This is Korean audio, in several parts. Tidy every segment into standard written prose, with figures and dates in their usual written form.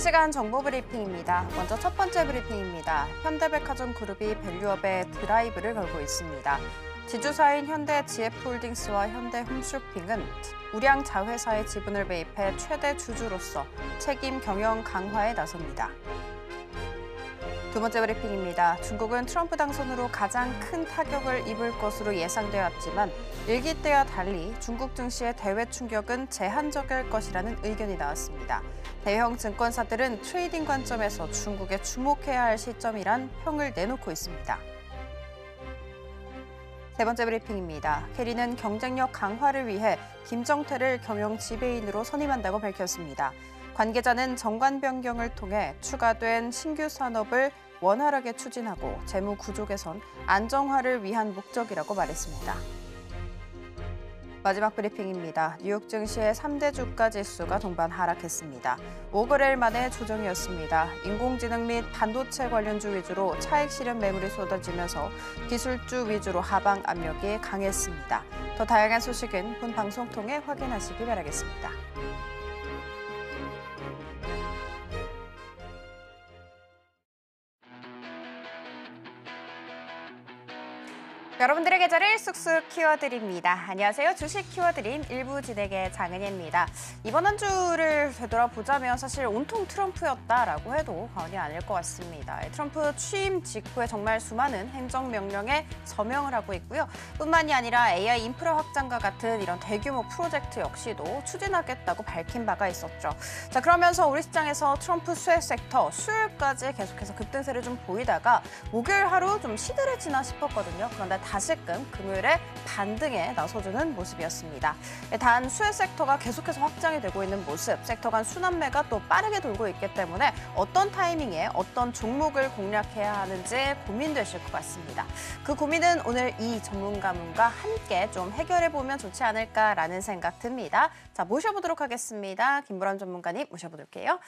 실시간 정보 브리핑입니다. 먼저 첫 번째 브리핑입니다. 현대백화점 그룹이 밸류업에 드라이브를 걸고 있습니다. 지주사인 현대GF홀딩스와 현대홈쇼핑은 우량 자회사의 지분을 매입해 최대 주주로서 책임 경영 강화에 나섭니다. 두 번째 브리핑입니다. 중국은 트럼프 당선으로 가장 큰 타격을 입을 것으로 예상되었지만 일기 때와 달리 중국 증시의 대외 충격은 제한적일 것이라는 의견이 나왔습니다. 대형 증권사들은 트레이딩 관점에서 중국에 주목해야 할 시점이란 평을 내놓고 있습니다. 세 번째 브리핑입니다. 캐리는 경쟁력 강화를 위해 김정태를 경영 지배인으로 선임한다고 밝혔습니다. 관계자는 정관 변경을 통해 추가된 신규 산업을 원활하게 추진하고 재무 구조 개선, 안정화를 위한 목적이라고 말했습니다. 마지막 브리핑입니다. 뉴욕 증시의 3대 주가 지수가 동반 하락했습니다. 5거래일 만에 조정이었습니다. 인공지능 및 반도체 관련주 위주로 차익 실현 매물이 쏟아지면서 기술주 위주로 하방 압력이 강했습니다. 더 다양한 소식은 본 방송 통해 확인하시기 바라겠습니다. 여러분들의 계좌를 쑥쑥 키워드립니다. 안녕하세요. 주식 키워드린 일부 진행의 장은혜입니다. 이번 한 주를 되돌아보자면 사실 온통 트럼프였다라고 해도 과언이 아닐 것 같습니다. 트럼프 취임 직후에 정말 수많은 행정명령에 서명을 하고 있고요. 뿐만이 아니라 AI 인프라 확장과 같은 이런 대규모 프로젝트 역시도 추진하겠다고 밝힌 바가 있었죠. 자, 그러면서 우리 시장에서 트럼프 수혜 섹터 수요일까지 계속해서 급등세를 좀 보이다가 목요일 하루 좀 시들해지나 싶었거든요. 그런데 다시금 금요일에 반등에 나서주는 모습이었습니다. 단 수혜 섹터가 계속해서 확장이 되고 있는 모습, 섹터 간 순환매가 또 빠르게 돌고 있기 때문에 어떤 타이밍에 어떤 종목을 공략해야 하는지 고민되실 것 같습니다. 그 고민은 오늘 이 전문가분과 함께 좀 해결해보면 좋지 않을까라는 생각 듭니다. 자, 모셔보도록 하겠습니다. 김보람 전문가님 모셔볼게요.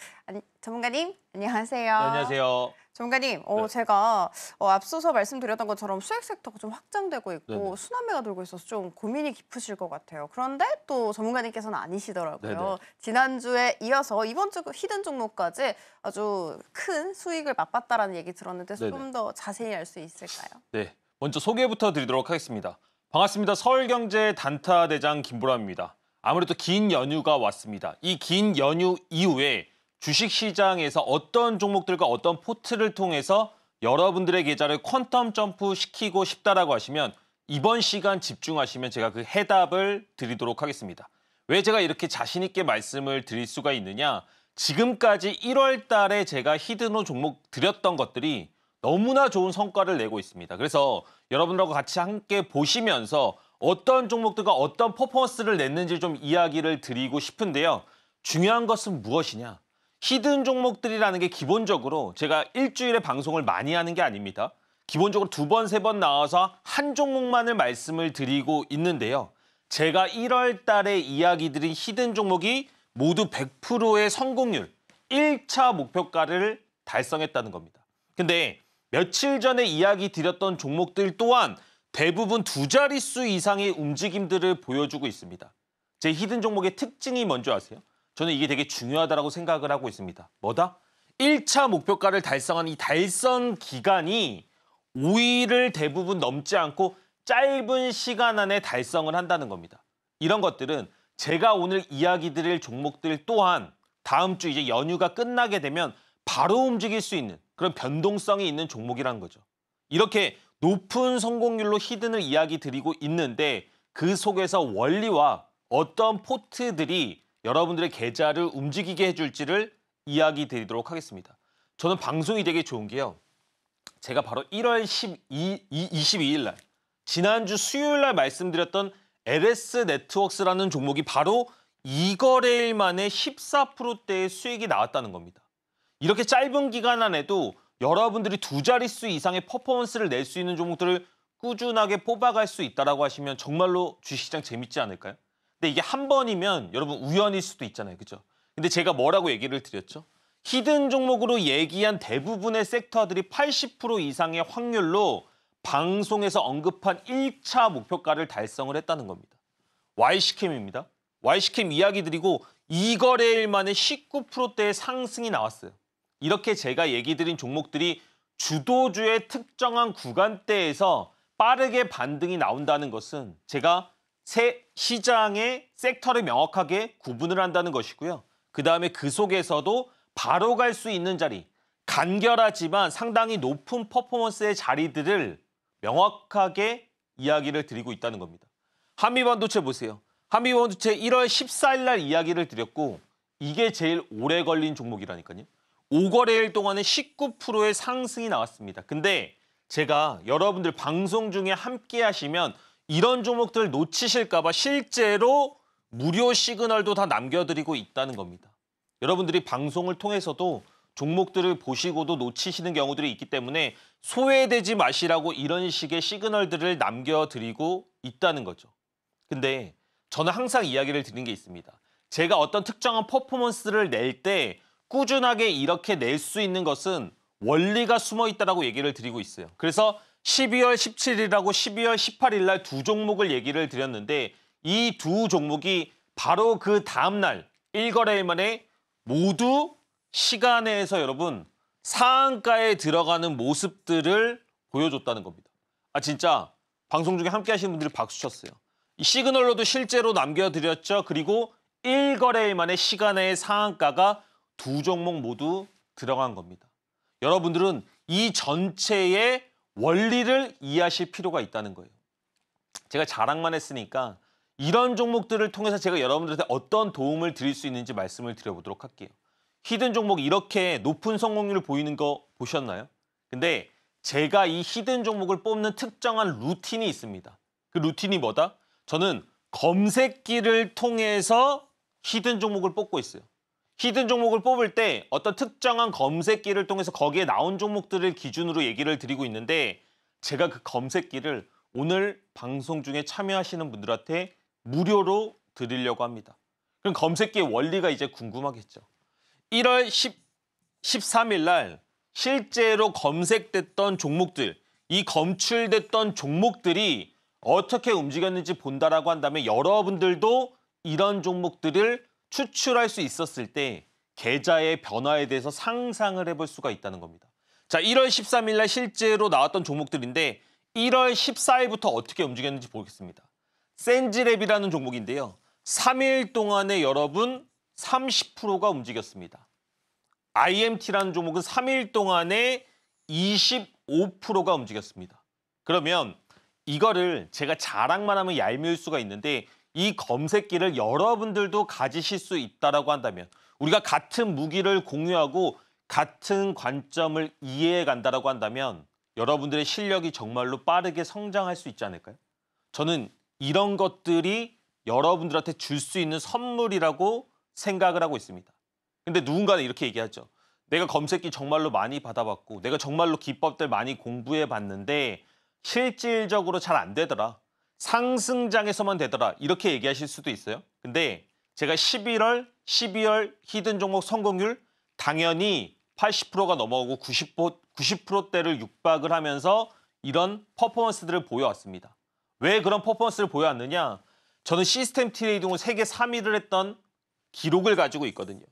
전문가님, 안녕하세요. 네, 안녕하세요. 전문가님, 제가 앞서서 말씀드렸던 것처럼 수액 섹터가 좀 확장되고 있고 네네. 순환매가 돌고 있어서 좀 고민이 깊으실 것 같아요. 그런데 또 전문가님께서는 아니시더라고요. 네네. 지난주에 이어서 이번 주 히든 종목까지 아주 큰 수익을 맛봤다라는 얘기 들었는데 좀 더 자세히 알 수 있을까요? 네, 먼저 소개부터 드리도록 하겠습니다. 반갑습니다. 서울경제 단타대장 김보람입니다. 아무래도 긴 연휴가 왔습니다. 이 긴 연휴 이후에 주식시장에서 어떤 종목들과 어떤 포트를 통해서 여러분들의 계좌를 퀀텀 점프 시키고 싶다라고 하시면 이번 시간 집중하시면 제가 그 해답을 드리도록 하겠습니다. 왜 제가 이렇게 자신 있게 말씀을 드릴 수가 있느냐? 지금까지 1월 달에 제가 히든호 종목 드렸던 것들이 너무나 좋은 성과를 내고 있습니다. 그래서 여러분들하고 같이 함께 보시면서 어떤 종목들과 어떤 퍼포먼스를 냈는지 좀 이야기를 드리고 싶은데요. 중요한 것은 무엇이냐? 히든 종목들이라는 게 기본적으로 제가 일주일에 방송을 많이 하는 게 아닙니다. 기본적으로 2번, 3번 나와서 한 종목만을 말씀을 드리고 있는데요. 제가 1월 달에 이야기 드린 히든 종목이 모두 100%의 성공률, 1차 목표가를 달성했다는 겁니다. 근데 며칠 전에 이야기 드렸던 종목들 또한 대부분 2자릿수 이상의 움직임들을 보여주고 있습니다. 제 히든 종목의 특징이 뭔지 아세요? 저는 이게 되게 중요하다고 생각을 하고 있습니다. 뭐다? 1차 목표가를 달성한 이 달성 기간이 5일을 대부분 넘지 않고 짧은 시간 안에 달성을 한다는 겁니다. 이런 것들은 제가 오늘 이야기 드릴 종목들 또한 다음 주 이제 연휴가 끝나게 되면 바로 움직일 수 있는 그런 변동성이 있는 종목이라는 거죠. 이렇게 높은 성공률로 히든을 이야기 드리고 있는데 그 속에서 원리와 어떤 포트들이 여러분들의 계좌를 움직이게 해줄지를 이야기 드리도록 하겠습니다. 저는 방송이 되게 좋은 게요. 제가 바로 1월 22일 날 지난주 수요일 날 말씀드렸던 LS 네트워크스라는 종목이 바로 2거래일 만에 14%대의 수익이 나왔다는 겁니다. 이렇게 짧은 기간 안에도 여러분들이 2자릿수 이상의 퍼포먼스를 낼 수 있는 종목들을 꾸준하게 뽑아갈 수 있다고 하시면 정말로 주식시장 재밌지 않을까요? 근데 이게 한 번이면 여러분 우연일 수도 있잖아요. 그죠? 근데 제가 뭐라고 얘기를 드렸죠? 히든 종목으로 얘기한 대부분의 섹터들이 80% 이상의 확률로 방송에서 언급한 1차 목표가를 달성을 했다는 겁니다. Y스캠입니다. Y스캠 이야기 드리고 2거래일 만에 19%대의 상승이 나왔어요. 이렇게 제가 얘기 드린 종목들이 주도주의 특정한 구간대에서 빠르게 반등이 나온다는 것은 제가 시장의 섹터를 명확하게 구분을 한다는 것이고요. 그다음에 그 속에서도 바로 갈 수 있는 자리, 간결하지만 상당히 높은 퍼포먼스의 자리들을 명확하게 이야기를 드리고 있다는 겁니다. 한미반도체 보세요. 한미반도체 1월 14일 날 이야기를 드렸고 이게 제일 오래 걸린 종목이라니까요. 5거래일 동안에 19%의 상승이 나왔습니다. 근데 제가 여러분들 방송 중에 함께 하시면 이런 종목들 놓치실까 봐 실제로 무료 시그널도 다 남겨드리고 있다는 겁니다. 여러분들이 방송을 통해서도 종목들을 보시고도 놓치시는 경우들이 있기 때문에 소외되지 마시라고 이런 식의 시그널들을 남겨드리고 있다는 거죠. 근데 저는 항상 이야기를 드리는 게 있습니다. 제가 어떤 특정한 퍼포먼스를 낼 때 꾸준하게 이렇게 낼 수 있는 것은 원리가 숨어 있다고 얘기를 드리고 있어요. 그래서 12월 17일하고 12월 18일 날 두 종목을 얘기를 드렸는데 이 두 종목이 바로 그 다음 날 1거래일 만에 모두 시간에서 여러분 상한가에 들어가는 모습들을 보여줬다는 겁니다. 진짜 방송 중에 함께 하시는 분들이 박수 쳤어요. 이 시그널로도 실제로 남겨드렸죠. 그리고 1거래일 만에 시간의 상한가가 두 종목 모두 들어간 겁니다. 여러분들은 이 전체의 원리를 이해하실 필요가 있다는 거예요. 제가 자랑만 했으니까 이런 종목들을 통해서 제가 여러분들한테 어떤 도움을 드릴 수 있는지 말씀을 드려보도록 할게요. 히든 종목 이렇게 높은 성공률을 보이는 거 보셨나요? 근데 제가 이 히든 종목을 뽑는 특정한 루틴이 있습니다. 그 루틴이 뭐다? 저는 검색기를 통해서 히든 종목을 뽑고 있어요. 히든 종목을 뽑을 때 어떤 특정한 검색기를 통해서 거기에 나온 종목들을 기준으로 얘기를 드리고 있는데 제가 그 검색기를 오늘 방송 중에 참여하시는 분들한테 무료로 드리려고 합니다. 그럼 검색기의 원리가 이제 궁금하겠죠. 1월 13일 날 실제로 검색됐던 종목들, 이 검출됐던 종목들이 어떻게 움직였는지 본다라고 한다면 여러분들도 이런 종목들을 추출할 수 있었을 때 계좌의 변화에 대해서 상상을 해볼 수가 있다는 겁니다. 자, 1월 13일 날 실제로 나왔던 종목들인데 1월 14일부터 어떻게 움직였는지 보겠습니다. 센지랩이라는 종목인데요. 3일 동안에 여러분 30%가 움직였습니다. IMT라는 종목은 3일 동안에 25%가 움직였습니다. 그러면 이거를 제가 자랑만 하면 얄미울 수가 있는데 이 검색기를 여러분들도 가지실 수 있다라고 한다면 우리가 같은 무기를 공유하고 같은 관점을 이해해 간다라고 한다면 여러분들의 실력이 정말로 빠르게 성장할 수 있지 않을까요? 저는 이런 것들이 여러분들한테 줄 수 있는 선물이라고 생각을 하고 있습니다. 근데 누군가는 이렇게 얘기하죠. 내가 검색기 정말로 많이 받아봤고 내가 정말로 기법들 많이 공부해 봤는데 실질적으로 잘 안 되더라. 상승장에서만 되더라. 이렇게 얘기하실 수도 있어요. 근데 제가 11월, 12월 히든 종목 성공률 당연히 80%가 넘어가고 90%대를 육박을 하면서 이런 퍼포먼스들을 보여왔습니다. 왜 그런 퍼포먼스를 보여왔느냐? 저는 시스템 트레이딩을 세계 3위를 했던 기록을 가지고 있거든요.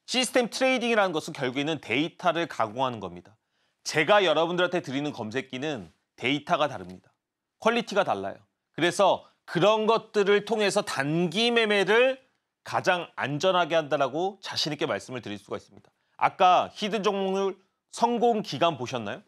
시스템 트레이딩이라는 것은 결국에는 데이터를 가공하는 겁니다. 제가 여러분들한테 드리는 검색기는 데이터가 다릅니다. 퀄리티가 달라요. 그래서 그런 것들을 통해서 단기 매매를 가장 안전하게 한다라고 자신 있게 말씀을 드릴 수가 있습니다. 아까 히든 종목을 성공 기간 보셨나요?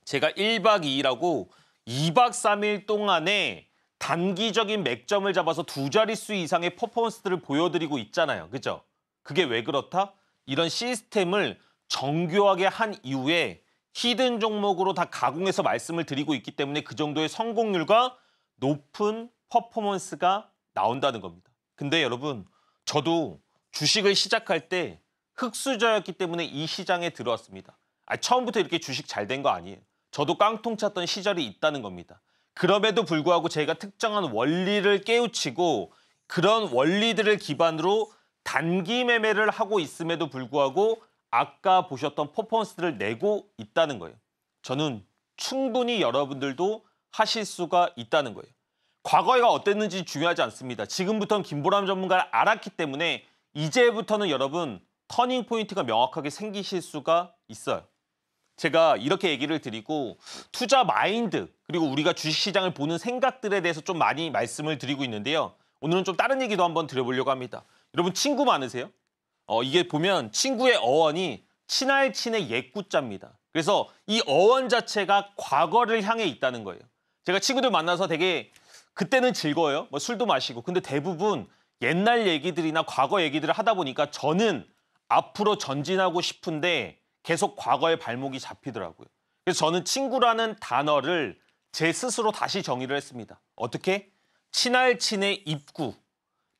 제가 1박 2일하고 2박 3일 동안에 단기적인 맥점을 잡아서 두 자릿수 이상의 퍼포먼스들을 보여드리고 있잖아요. 그죠? 그게 왜 그렇다? 이런 시스템을 정교하게 한 이후에 히든 종목으로 다 가공해서 말씀을 드리고 있기 때문에 그 정도의 성공률과 높은 퍼포먼스가 나온다는 겁니다. 근데 여러분, 저도 주식을 시작할 때 흙수저였기 때문에 이 시장에 들어왔습니다. 처음부터 이렇게 주식 잘 된 거 아니에요. 저도 깡통 찼던 시절이 있다는 겁니다. 그럼에도 불구하고 제가 특정한 원리를 깨우치고 그런 원리들을 기반으로 단기 매매를 하고 있음에도 불구하고 아까 보셨던 퍼포먼스들을 내고 있다는 거예요. 저는 충분히 여러분들도 하실 수가 있다는 거예요. 과거가 어땠는지 중요하지 않습니다. 지금부터는 김보람 전문가를 알았기 때문에 이제부터는 여러분 터닝 포인트가 명확하게 생기실 수가 있어요. 제가 이렇게 얘기를 드리고 투자 마인드 그리고 우리가 주식시장을 보는 생각들에 대해서 좀 많이 말씀을 드리고 있는데요. 오늘은 좀 다른 얘기도 한번 드려보려고 합니다. 여러분 친구 많으세요? 이게 보면 친구의 어원이 친할 친의 옛구자입니다. 그래서 이 어원 자체가 과거를 향해 있다는 거예요. 제가 친구들 만나서 되게 그때는 즐거워요. 뭐 술도 마시고. 근데 대부분 옛날 얘기들이나 과거 얘기들을 하다 보니까 저는 앞으로 전진하고 싶은데 계속 과거의 발목이 잡히더라고요. 그래서 저는 친구라는 단어를 제 스스로 다시 정의를 했습니다. 어떻게? 친할 친의 입구,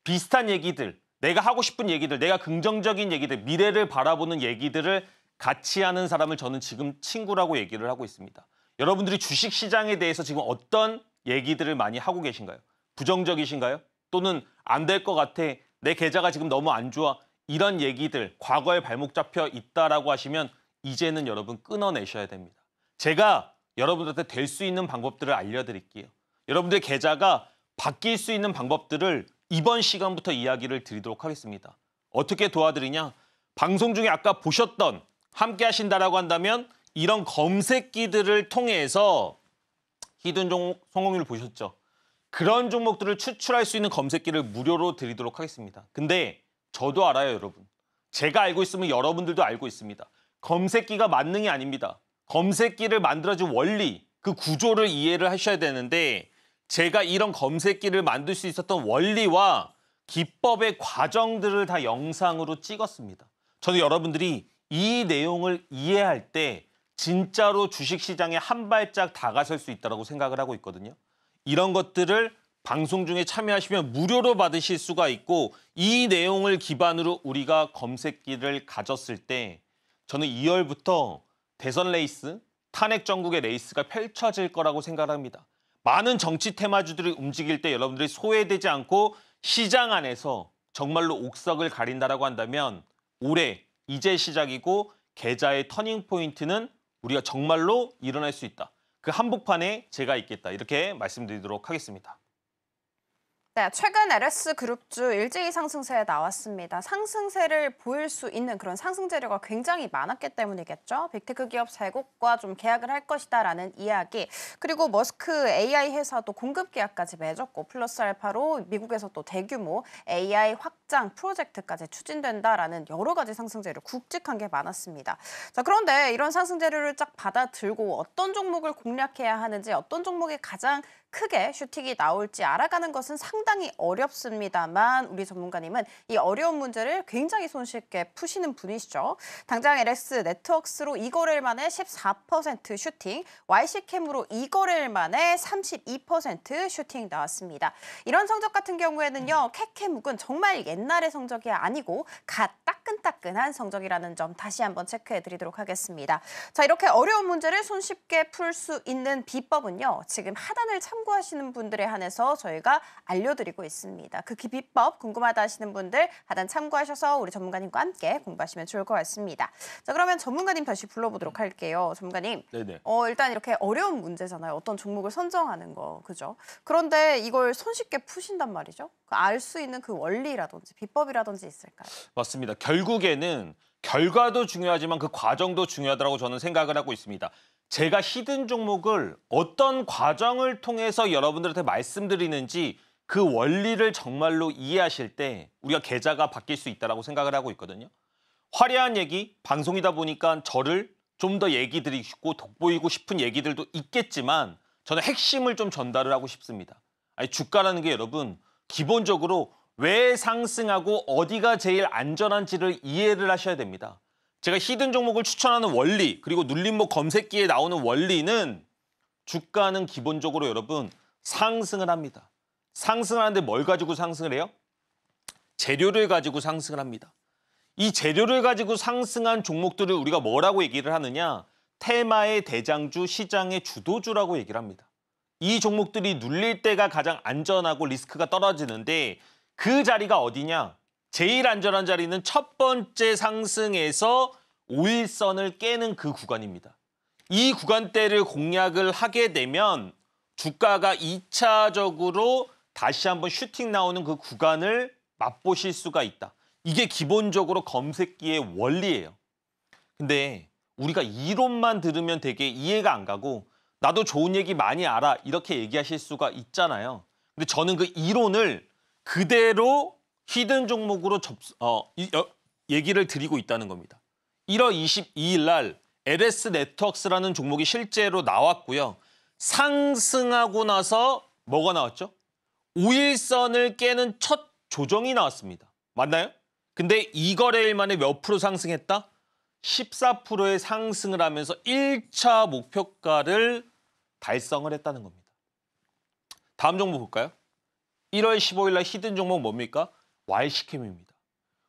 비슷한 얘기들, 내가 하고 싶은 얘기들, 내가 긍정적인 얘기들, 미래를 바라보는 얘기들을 같이 하는 사람을 저는 지금 친구라고 얘기를 하고 있습니다. 여러분들이 주식시장에 대해서 지금 어떤 얘기들을 많이 하고 계신가요? 부정적이신가요? 또는 안 될 것 같아, 내 계좌가 지금 너무 안 좋아, 이런 얘기들, 과거에 발목 잡혀 있다라고 하시면 이제는 여러분 끊어내셔야 됩니다. 제가 여러분들한테 될 수 있는 방법들을 알려드릴게요. 여러분들의 계좌가 바뀔 수 있는 방법들을 이번 시간부터 이야기를 드리도록 하겠습니다. 어떻게 도와드리냐? 방송 중에 아까 보셨던, 함께 하신다라고 한다면 이런 검색기들을 통해서 히든 종목 성공률 보셨죠? 그런 종목들을 추출할 수 있는 검색기를 무료로 드리도록 하겠습니다. 근데 저도 알아요, 여러분. 제가 알고 있으면 여러분들도 알고 있습니다. 검색기가 만능이 아닙니다. 검색기를 만들어준 원리, 그 구조를 이해를 하셔야 되는데 제가 이런 검색기를 만들 수 있었던 원리와 기법의 과정들을 다 영상으로 찍었습니다. 저는 여러분들이 이 내용을 이해할 때 진짜로 주식시장에 한 발짝 다가설 수 있다고 생각을 하고 있거든요. 이런 것들을 방송 중에 참여하시면 무료로 받으실 수가 있고 이 내용을 기반으로 우리가 검색기를 가졌을 때 저는 2월부터 대선 레이스, 탄핵 정국의 레이스가 펼쳐질 거라고 생각합니다. 많은 정치 테마주들이 움직일 때 여러분들이 소외되지 않고 시장 안에서 정말로 옥석을 가린다라고 한다면 올해 이제 시작이고 계좌의 터닝 포인트는 우리가 정말로 일어날 수 있다. 그 한복판에 제가 있겠다. 이렇게 말씀드리도록 하겠습니다. 네, 최근 LS그룹주 일제히 상승세에 나왔습니다. 상승세를 보일 수 있는 그런 상승 재료가 굉장히 많았기 때문이겠죠. 빅테크 기업 세 곳과 좀 계약을 할 것이다라는 이야기. 그리고 머스크 AI 회사도 공급 계약까지 맺었고 플러스 알파로 미국에서 또 대규모 AI 확장 프로젝트까지 추진된다라는 여러 가지 상승 재료 굵직한 게 많았습니다. 자, 그런데 이런 상승 재료를 쫙 받아들고 어떤 종목을 공략해야 하는지 어떤 종목이 가장 크게 슈팅이 나올지 알아가는 것은 상당히 어렵습니다만 우리 전문가님은 이 어려운 문제를 굉장히 손쉽게 푸시는 분이시죠. 당장 LS 네트워크스로 2거래일 만에 14% 슈팅, YC캠으로 2거래일 만에 32% 슈팅 나왔습니다. 이런 성적 같은 경우에는요. 캐캐묵은 정말 옛날의 성적이 아니고 갓 따끈따끈한 성적이라는 점 다시 한번 체크해드리도록 하겠습니다. 자, 이렇게 어려운 문제를 손쉽게 풀 수 있는 비법은요. 지금 하단을 참고하시는 분들에 한해서 저희가 알려드리고 있습니다. 그 비법 궁금하다 하시는 분들 하단 참고하셔서 우리 전문가님과 함께 공부하시면 좋을 것 같습니다. 자, 그러면 전문가님 다시 불러보도록 할게요. 전문가님. 네네. 일단 이렇게 어려운 문제잖아요. 어떤 종목을 선정하는 거, 그죠? 그런데 이걸 손쉽게 푸신단 말이죠. 알 수 있는 그 원리라든지 비법이라든지 있을까요? 맞습니다. 결국에는 결과도 중요하지만 그 과정도 중요하다고 저는 생각을 하고 있습니다. 제가 히든 종목을 어떤 과정을 통해서 여러분들한테 말씀드리는지 그 원리를 정말로 이해하실 때 우리가 계좌가 바뀔 수 있다고 생각을 하고 있거든요. 화려한 얘기, 방송이다 보니까 저를 좀 더 얘기 드리고 돋보이고 싶은 얘기들도 있겠지만 저는 핵심을 좀 전달을 하고 싶습니다. 아니, 주가라는 게 여러분 기본적으로 왜 상승하고 어디가 제일 안전한지를 이해를 하셔야 됩니다. 제가 히든 종목을 추천하는 원리 그리고 눌림목 검색기에 나오는 원리는 주가는 기본적으로 여러분 상승을 합니다. 상승을 하는데 뭘 가지고 상승을 해요? 재료를 가지고 상승을 합니다. 이 재료를 가지고 상승한 종목들을 우리가 뭐라고 얘기를 하느냐? 테마의 대장주, 시장의 주도주라고 얘기를 합니다. 이 종목들이 눌릴 때가 가장 안전하고 리스크가 떨어지는데 그 자리가 어디냐? 제일 안전한 자리는 첫 번째 상승에서 5일선을 깨는 그 구간입니다. 이 구간대를 공략을 하게 되면 주가가 2차적으로 다시 한번 슈팅 나오는 그 구간을 맛보실 수가 있다. 이게 기본적으로 검색기의 원리예요. 근데 우리가 이론만 들으면 되게 이해가 안 가고 나도 좋은 얘기 많이 알아 이렇게 얘기하실 수가 있잖아요. 근데 저는 그 이론을 그대로 히든 종목으로 얘기를 드리고 있다는 겁니다. 1월 22일 날 LS 네트워크스라는 종목이 실제로 나왔고요. 상승하고 나서 뭐가 나왔죠? 5일선을 깨는 첫 조정이 나왔습니다. 맞나요? 근데 이 거래일 만에 몇 프로 상승했다? 14%의 상승을 하면서 1차 목표가를 달성을 했다는 겁니다. 다음 종목 볼까요? 1월 15일 날 히든 종목 뭡니까? Y시캠입니다.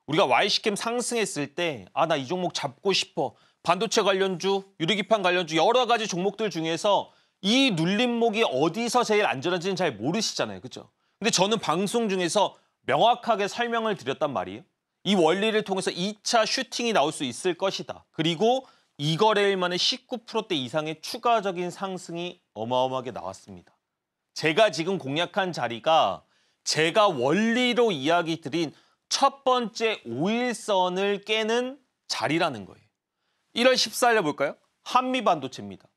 우리가 Y시캠 상승했을 때 나 이 종목 잡고 싶어. 반도체 관련주, 유리기판 관련주 여러 가지 종목들 중에서 이 눌림목이 어디서 제일 안전한지는 잘 모르시잖아요. 그렇죠? 근데 저는 방송 중에서 명확하게 설명을 드렸단 말이에요. 이 원리를 통해서 2차 슈팅이 나올 수 있을 것이다. 그리고 이 거래일 만에 19%대 이상의 추가적인 상승이 어마어마하게 나왔습니다. 제가 지금 공략한 자리가 제가 원리로 이야기 드린 첫 번째 5일선을 깨는 자리라는 거예요. 1월 14일에 볼까요? 한미반도체입니다.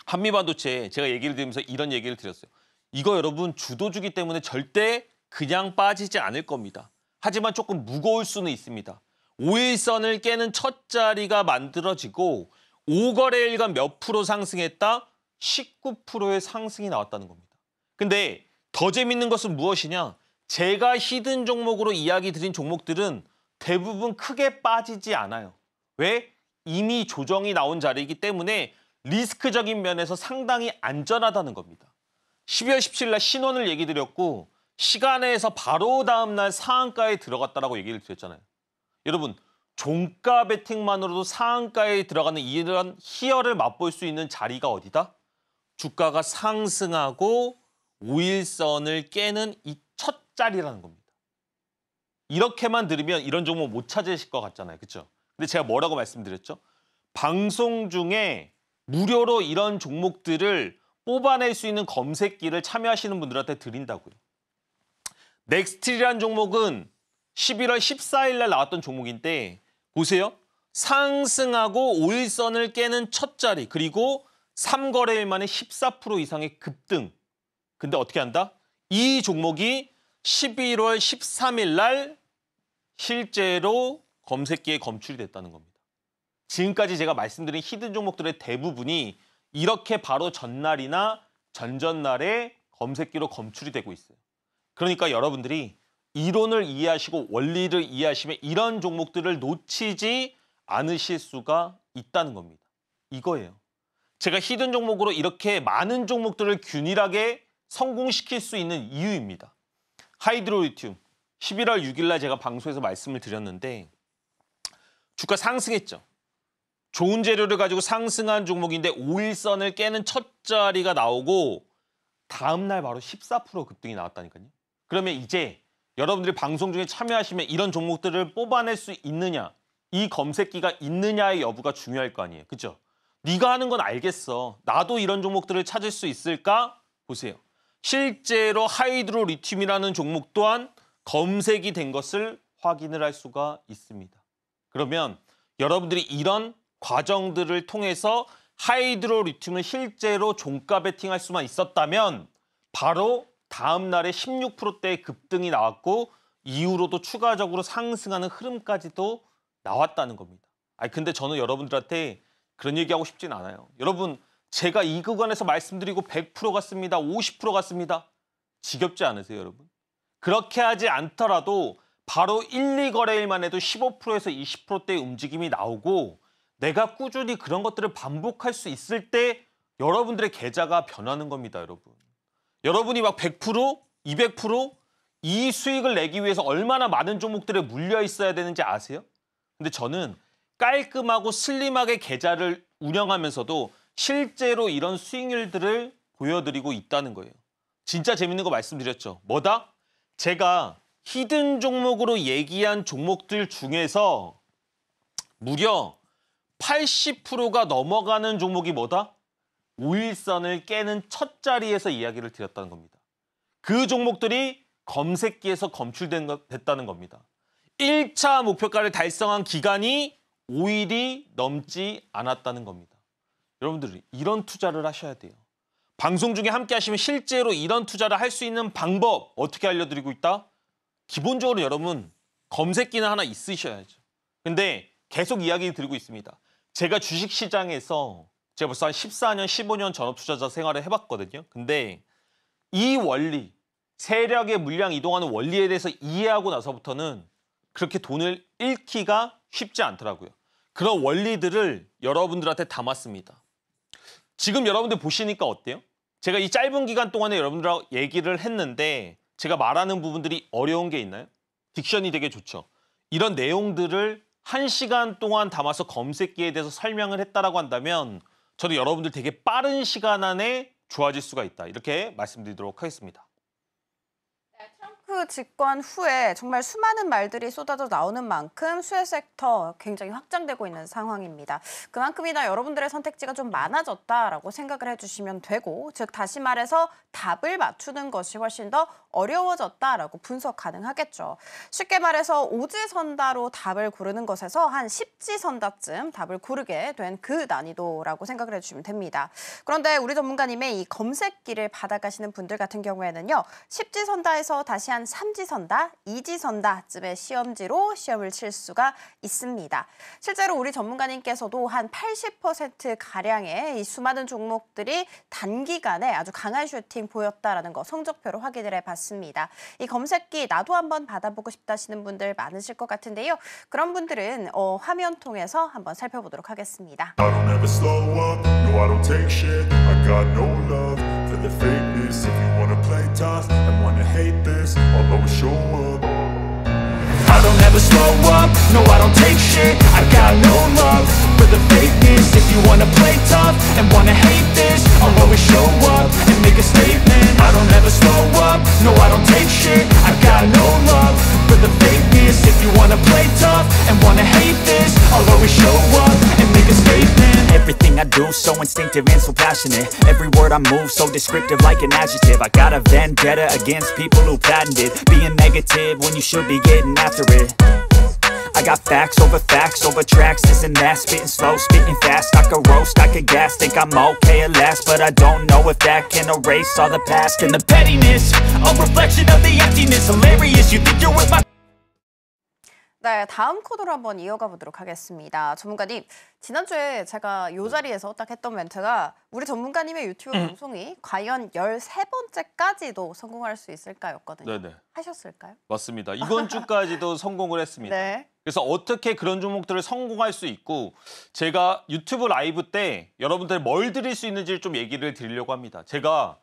한미반도체 제가 얘기를 드리면서 이런 얘기를 드렸어요. 이거 여러분 주도주기 때문에 절대 그냥 빠지지 않을 겁니다. 하지만 조금 무거울 수는 있습니다. 5일선을 깨는 첫 자리가 만들어지고 5거래일간 몇 프로 상승했다? 19%의 상승이 나왔다는 겁니다. 근데 더 재밌는 것은 무엇이냐? 제가 히든 종목으로 이야기 드린 종목들은 대부분 크게 빠지지 않아요. 왜? 이미 조정이 나온 자리이기 때문에 리스크적인 면에서 상당히 안전하다는 겁니다. 12월 17일 날 신원을 얘기 드렸고 시간에서 바로 다음 날 상한가에 들어갔다라고 얘기를 드렸잖아요. 여러분, 종가 베팅만으로도 상한가에 들어가는 이런 희열을 맛볼 수 있는 자리가 어디다? 주가가 상승하고 5일선을 깨는 이 첫 자리라는 겁니다. 이렇게만 들으면 이런 종목 못 찾으실 것 같잖아요. 그렇죠? 근데 제가 뭐라고 말씀드렸죠? 방송 중에 무료로 이런 종목들을 뽑아낼 수 있는 검색기를 참여하시는 분들한테 드린다고요. 넥스틸이라는 종목은 11월 14일 날 나왔던 종목인데 보세요. 상승하고 5일선을 깨는 첫 자리 그리고 3거래일 만에 14% 이상의 급등. 근데 어떻게 한다? 이 종목이 11월 13일 날 실제로 검색기에 검출이 됐다는 겁니다. 지금까지 제가 말씀드린 히든 종목들의 대부분이 이렇게 바로 전날이나 전전날에 검색기로 검출이 되고 있어요. 그러니까 여러분들이 이론을 이해하시고 원리를 이해하시면 이런 종목들을 놓치지 않으실 수가 있다는 겁니다. 이거예요. 제가 히든 종목으로 이렇게 많은 종목들을 균일하게 성공시킬 수 있는 이유입니다. 하이드로리튬 11월 6일 날 제가 방송에서 말씀을 드렸는데 주가 상승했죠. 좋은 재료를 가지고 상승한 종목인데 5일선을 깨는 첫 자리가 나오고 다음 날 바로 14% 급등이 나왔다니까요. 그러면 이제 여러분들이 방송 중에 참여하시면 이런 종목들을 뽑아낼 수 있느냐, 이 검색기가 있느냐의 여부가 중요할 거 아니에요. 그렇죠? 네가 하는 건 알겠어. 나도 이런 종목들을 찾을 수 있을까? 보세요. 실제로 하이드로 리튬이라는 종목 또한 검색이 된 것을 확인을 할 수가 있습니다. 그러면 여러분들이 이런 과정들을 통해서 하이드로 리튬을 실제로 종가 베팅할 수만 있었다면 바로 다음 날에 16%대의 급등이 나왔고 이후로도 추가적으로 상승하는 흐름까지도 나왔다는 겁니다. 근데 저는 여러분들한테 그런 얘기하고 싶진 않아요. 여러분, 제가 이 구간에서 말씀드리고 100% 갔습니다. 50% 갔습니다. 지겹지 않으세요, 여러분? 그렇게 하지 않더라도 바로 1, 2거래일만 해도 15%에서 20%대의 움직임이 나오고 내가 꾸준히 그런 것들을 반복할 수 있을 때 여러분들의 계좌가 변하는 겁니다, 여러분. 여러분이 막 100%, 200%이 수익을 내기 위해서 얼마나 많은 종목들에 물려 있어야 되는지 아세요? 근데 저는 깔끔하고 슬림하게 계좌를 운영하면서도 실제로 이런 수익률들을 보여드리고 있다는 거예요. 진짜 재밌는 거 말씀드렸죠. 뭐다? 제가 히든 종목으로 얘기한 종목들 중에서 무려 80%가 넘어가는 종목이 뭐다? 5일선을 깨는 첫 자리에서 이야기를 드렸다는 겁니다. 그 종목들이 검색기에서 검출됐다는 겁니다. 1차 목표가를 달성한 기간이 5일이 넘지 않았다는 겁니다. 여러분들 이런 투자를 하셔야 돼요. 방송 중에 함께 하시면 실제로 이런 투자를 할 수 있는 방법 어떻게 알려드리고 있다? 기본적으로 여러분 검색기는 하나 있으셔야죠. 근데 계속 이야기 드리고 있습니다. 제가 주식시장에서 제가 벌써 한 14년, 15년 전업투자자 생활을 해봤거든요. 근데 이 원리, 세력의 물량 이동하는 원리에 대해서 이해하고 나서부터는 그렇게 돈을 잃기가 쉽지 않더라고요. 그런 원리들을 여러분들한테 담았습니다. 지금 여러분들 보시니까 어때요? 제가 이 짧은 기간 동안에 여러분들하고 얘기를 했는데 제가 말하는 부분들이 어려운 게 있나요? 딕션이 되게 좋죠. 이런 내용들을 1시간 동안 담아서 검색기에 대해서 설명을 했다라고 한다면 저도 여러분들 되게 빠른 시간 안에 좋아질 수가 있다. 이렇게 말씀드리도록 하겠습니다. 트럼프 집권 후에 정말 수많은 말들이 쏟아져 나오는 만큼 수혜 섹터 굉장히 확장되고 있는 상황입니다. 그만큼이나 여러분들의 선택지가 좀 많아졌다라고 생각을 해주시면 되고, 즉 다시 말해서 답을 맞추는 것이 훨씬 더 어려워졌다라고 분석 가능하겠죠. 쉽게 말해서 오지선다로 답을 고르는 것에서 한 10지선다쯤 답을 고르게 된 그 난이도라고 생각을 해주시면 됩니다. 그런데 우리 전문가님의 이 검색기를 받아가시는 분들 같은 경우에는요, 10지선다에서 다시 한 3지선다, 2지선다쯤의 시험지로 시험을 칠 수가 있습니다. 실제로 우리 전문가님께서도 한 80%가량의 이 수많은 종목들이 단기간에 아주 강한 슈팅 보였다라는 거 성적표로 확인을 해봤습니다. 이 검색기 나도 한번 받아보고 싶다 하시는 분들 많으실 것 같은데요. 그런 분들은 화면 통해서 한번 살펴보도록 하겠습니다. I don't ever slow up, no I don't take shit. I got no love for the fakeness. If you wanna play tough and wanna hate this, I'll always show up. I don't ever slow up, no I don't take shit. I got no love for the fakeness. If you wanna play tough and wanna hate this, I'll always show up and make a statement. I don't ever slow up, no I don't take shit. I got no love for the fakeness. If you wanna play tough and wanna hate this, I'll always show up and make a statement. Everything I do so instinctive and so passionate. Every word I move so descriptive like an adjective. I got a vendetta against people who patented being negative when you should be getting after it. I got facts over tracks, this and that. Spitting slow, spitting fast. I could roast, I could gas. Think I'm okay at last, but I don't know if that can erase all the past. And the pettiness, a reflection of the emptiness. Hilarious, you think you're with my... 네, 다음 코드로 한번 이어가 보도록 하겠습니다. 전문가님, 지난주에 제가 이 자리에서 딱 했던 멘트가 우리 전문가님의 유튜브 방송이 과연 13번째까지도 성공할 수 있을까였거든요. 네네. 하셨을까요? 맞습니다. 이번 주까지도 성공을 했습니다. 네. 그래서 어떻게 그런 종목들을 성공할 수 있고 제가 유튜브 라이브 때 여러분들 뭘 드릴 수 있는지를 좀 얘기를 드리려고 합니다. 제가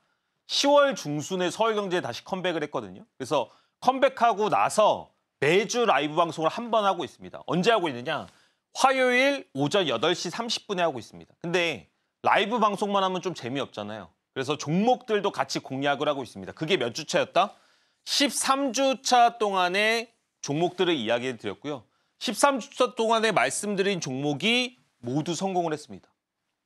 10월 중순에 서울경제에 다시 컴백을 했거든요. 그래서 컴백하고 나서 매주 라이브 방송을 한 번 하고 있습니다. 언제 하고 있느냐? 화요일 오전 8시 30분에 하고 있습니다. 근데 라이브 방송만 하면 좀 재미없잖아요. 그래서 종목들도 같이 공략을 하고 있습니다. 그게 몇 주차였다? 13주차 동안의 종목들을 이야기해 드렸고요. 13주차 동안에 말씀드린 종목이 모두 성공을 했습니다.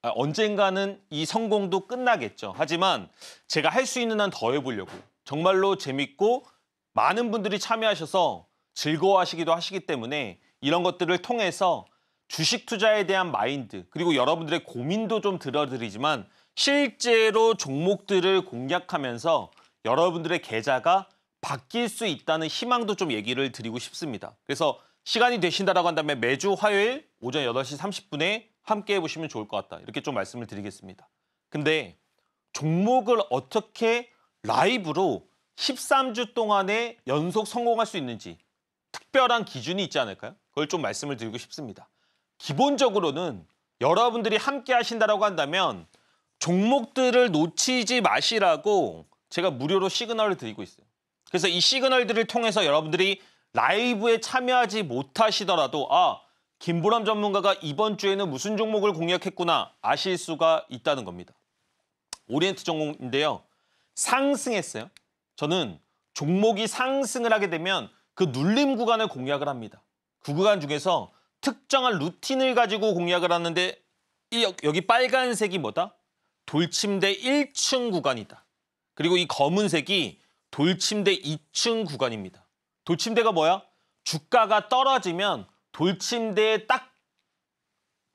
언젠가는 이 성공도 끝나겠죠. 하지만 제가 할 수 있는 한 더 해보려고. 정말로 재밌고 많은 분들이 참여하셔서 즐거워하시기도 하시기 때문에 이런 것들을 통해서 주식 투자에 대한 마인드 그리고 여러분들의 고민도 좀 들어드리지만 실제로 종목들을 공략하면서 여러분들의 계좌가 바뀔 수 있다는 희망도 좀 얘기를 드리고 싶습니다. 그래서 시간이 되신다라고 한다면 매주 화요일 오전 8시 30분에 함께 해보시면 좋을 것 같다. 이렇게 좀 말씀을 드리겠습니다. 근데 종목을 어떻게 라이브로 13주 동안에 연속 성공할 수 있는지 특별한 기준이 있지 않을까요? 그걸 좀 말씀을 드리고 싶습니다. 기본적으로는 여러분들이 함께 하신다라고 한다면 종목들을 놓치지 마시라고 제가 무료로 시그널을 드리고 있어요. 그래서 이 시그널들을 통해서 여러분들이 라이브에 참여하지 못하시더라도 김보람 전문가가 이번 주에는 무슨 종목을 공략했구나 아실 수가 있다는 겁니다. 오리엔트 종목인데요. 상승했어요. 저는 종목이 상승을 하게 되면 그 눌림 구간을 공략을 합니다. 그 구간 중에서 특정한 루틴을 가지고 공략을 하는데 여기 빨간색이 뭐다? 돌침대 1층 구간이다. 그리고 이 검은색이 돌침대 2층 구간입니다. 돌침대가 뭐야? 주가가 떨어지면 돌침대에 딱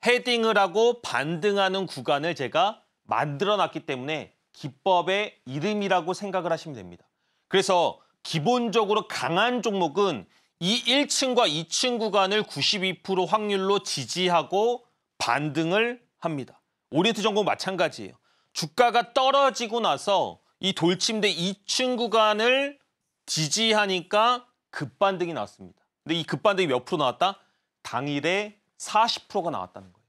헤딩을 하고 반등하는 구간을 제가 만들어놨기 때문에 기법의 이름이라고 생각을 하시면 됩니다. 그래서 기본적으로 강한 종목은 이 1층과 2층 구간을 92% 확률로 지지하고 반등을 합니다. 오리엔트 전공 마찬가지예요. 주가가 떨어지고 나서 이 돌침대 2층 구간을 지지하니까 급반등이 나왔습니다. 근데 이 급반등이 몇 프로 나왔다? 당일에 40%가 나왔다는 거예요.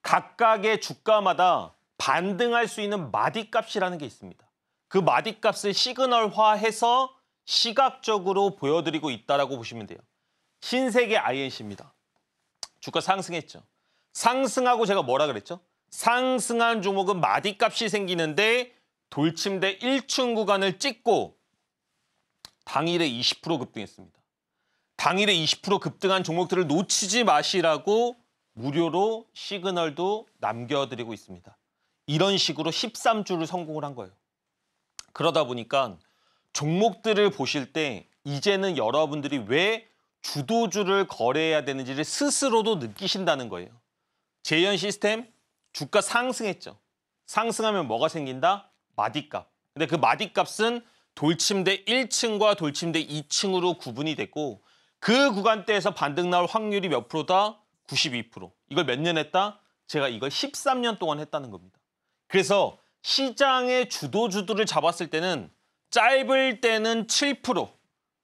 각각의 주가마다 반등할 수 있는 마디값이라는 게 있습니다. 그 마디값을 시그널화해서 시각적으로 보여드리고 있다라고 보시면 돼요. 신세계 INC입니다. 주가 상승했죠. 상승하고 제가 뭐라 그랬죠? 상승한 종목은 마디값이 생기는데 돌침대 1층 구간을 찍고 당일에 20% 급등했습니다. 당일에 20% 급등한 종목들을 놓치지 마시라고 무료로 시그널도 남겨드리고 있습니다. 이런 식으로 13주를 성공을 한 거예요. 그러다 보니까 종목들을 보실 때 이제는 여러분들이 왜 주도주를 거래해야 되는지를 스스로도 느끼신다는 거예요. 재현 시스템 주가 상승했죠. 상승하면 뭐가 생긴다? 마디값. 근데 그 마디값은 돌침대 1층과 돌침대 2층으로 구분이 됐고 그 구간대에서 반등 나올 확률이 몇 프로다? 92%. 이걸 몇 년 했다? 제가 이걸 13년 동안 했다는 겁니다. 그래서 시장의 주도주들을 잡았을 때는 짧을 때는 7%,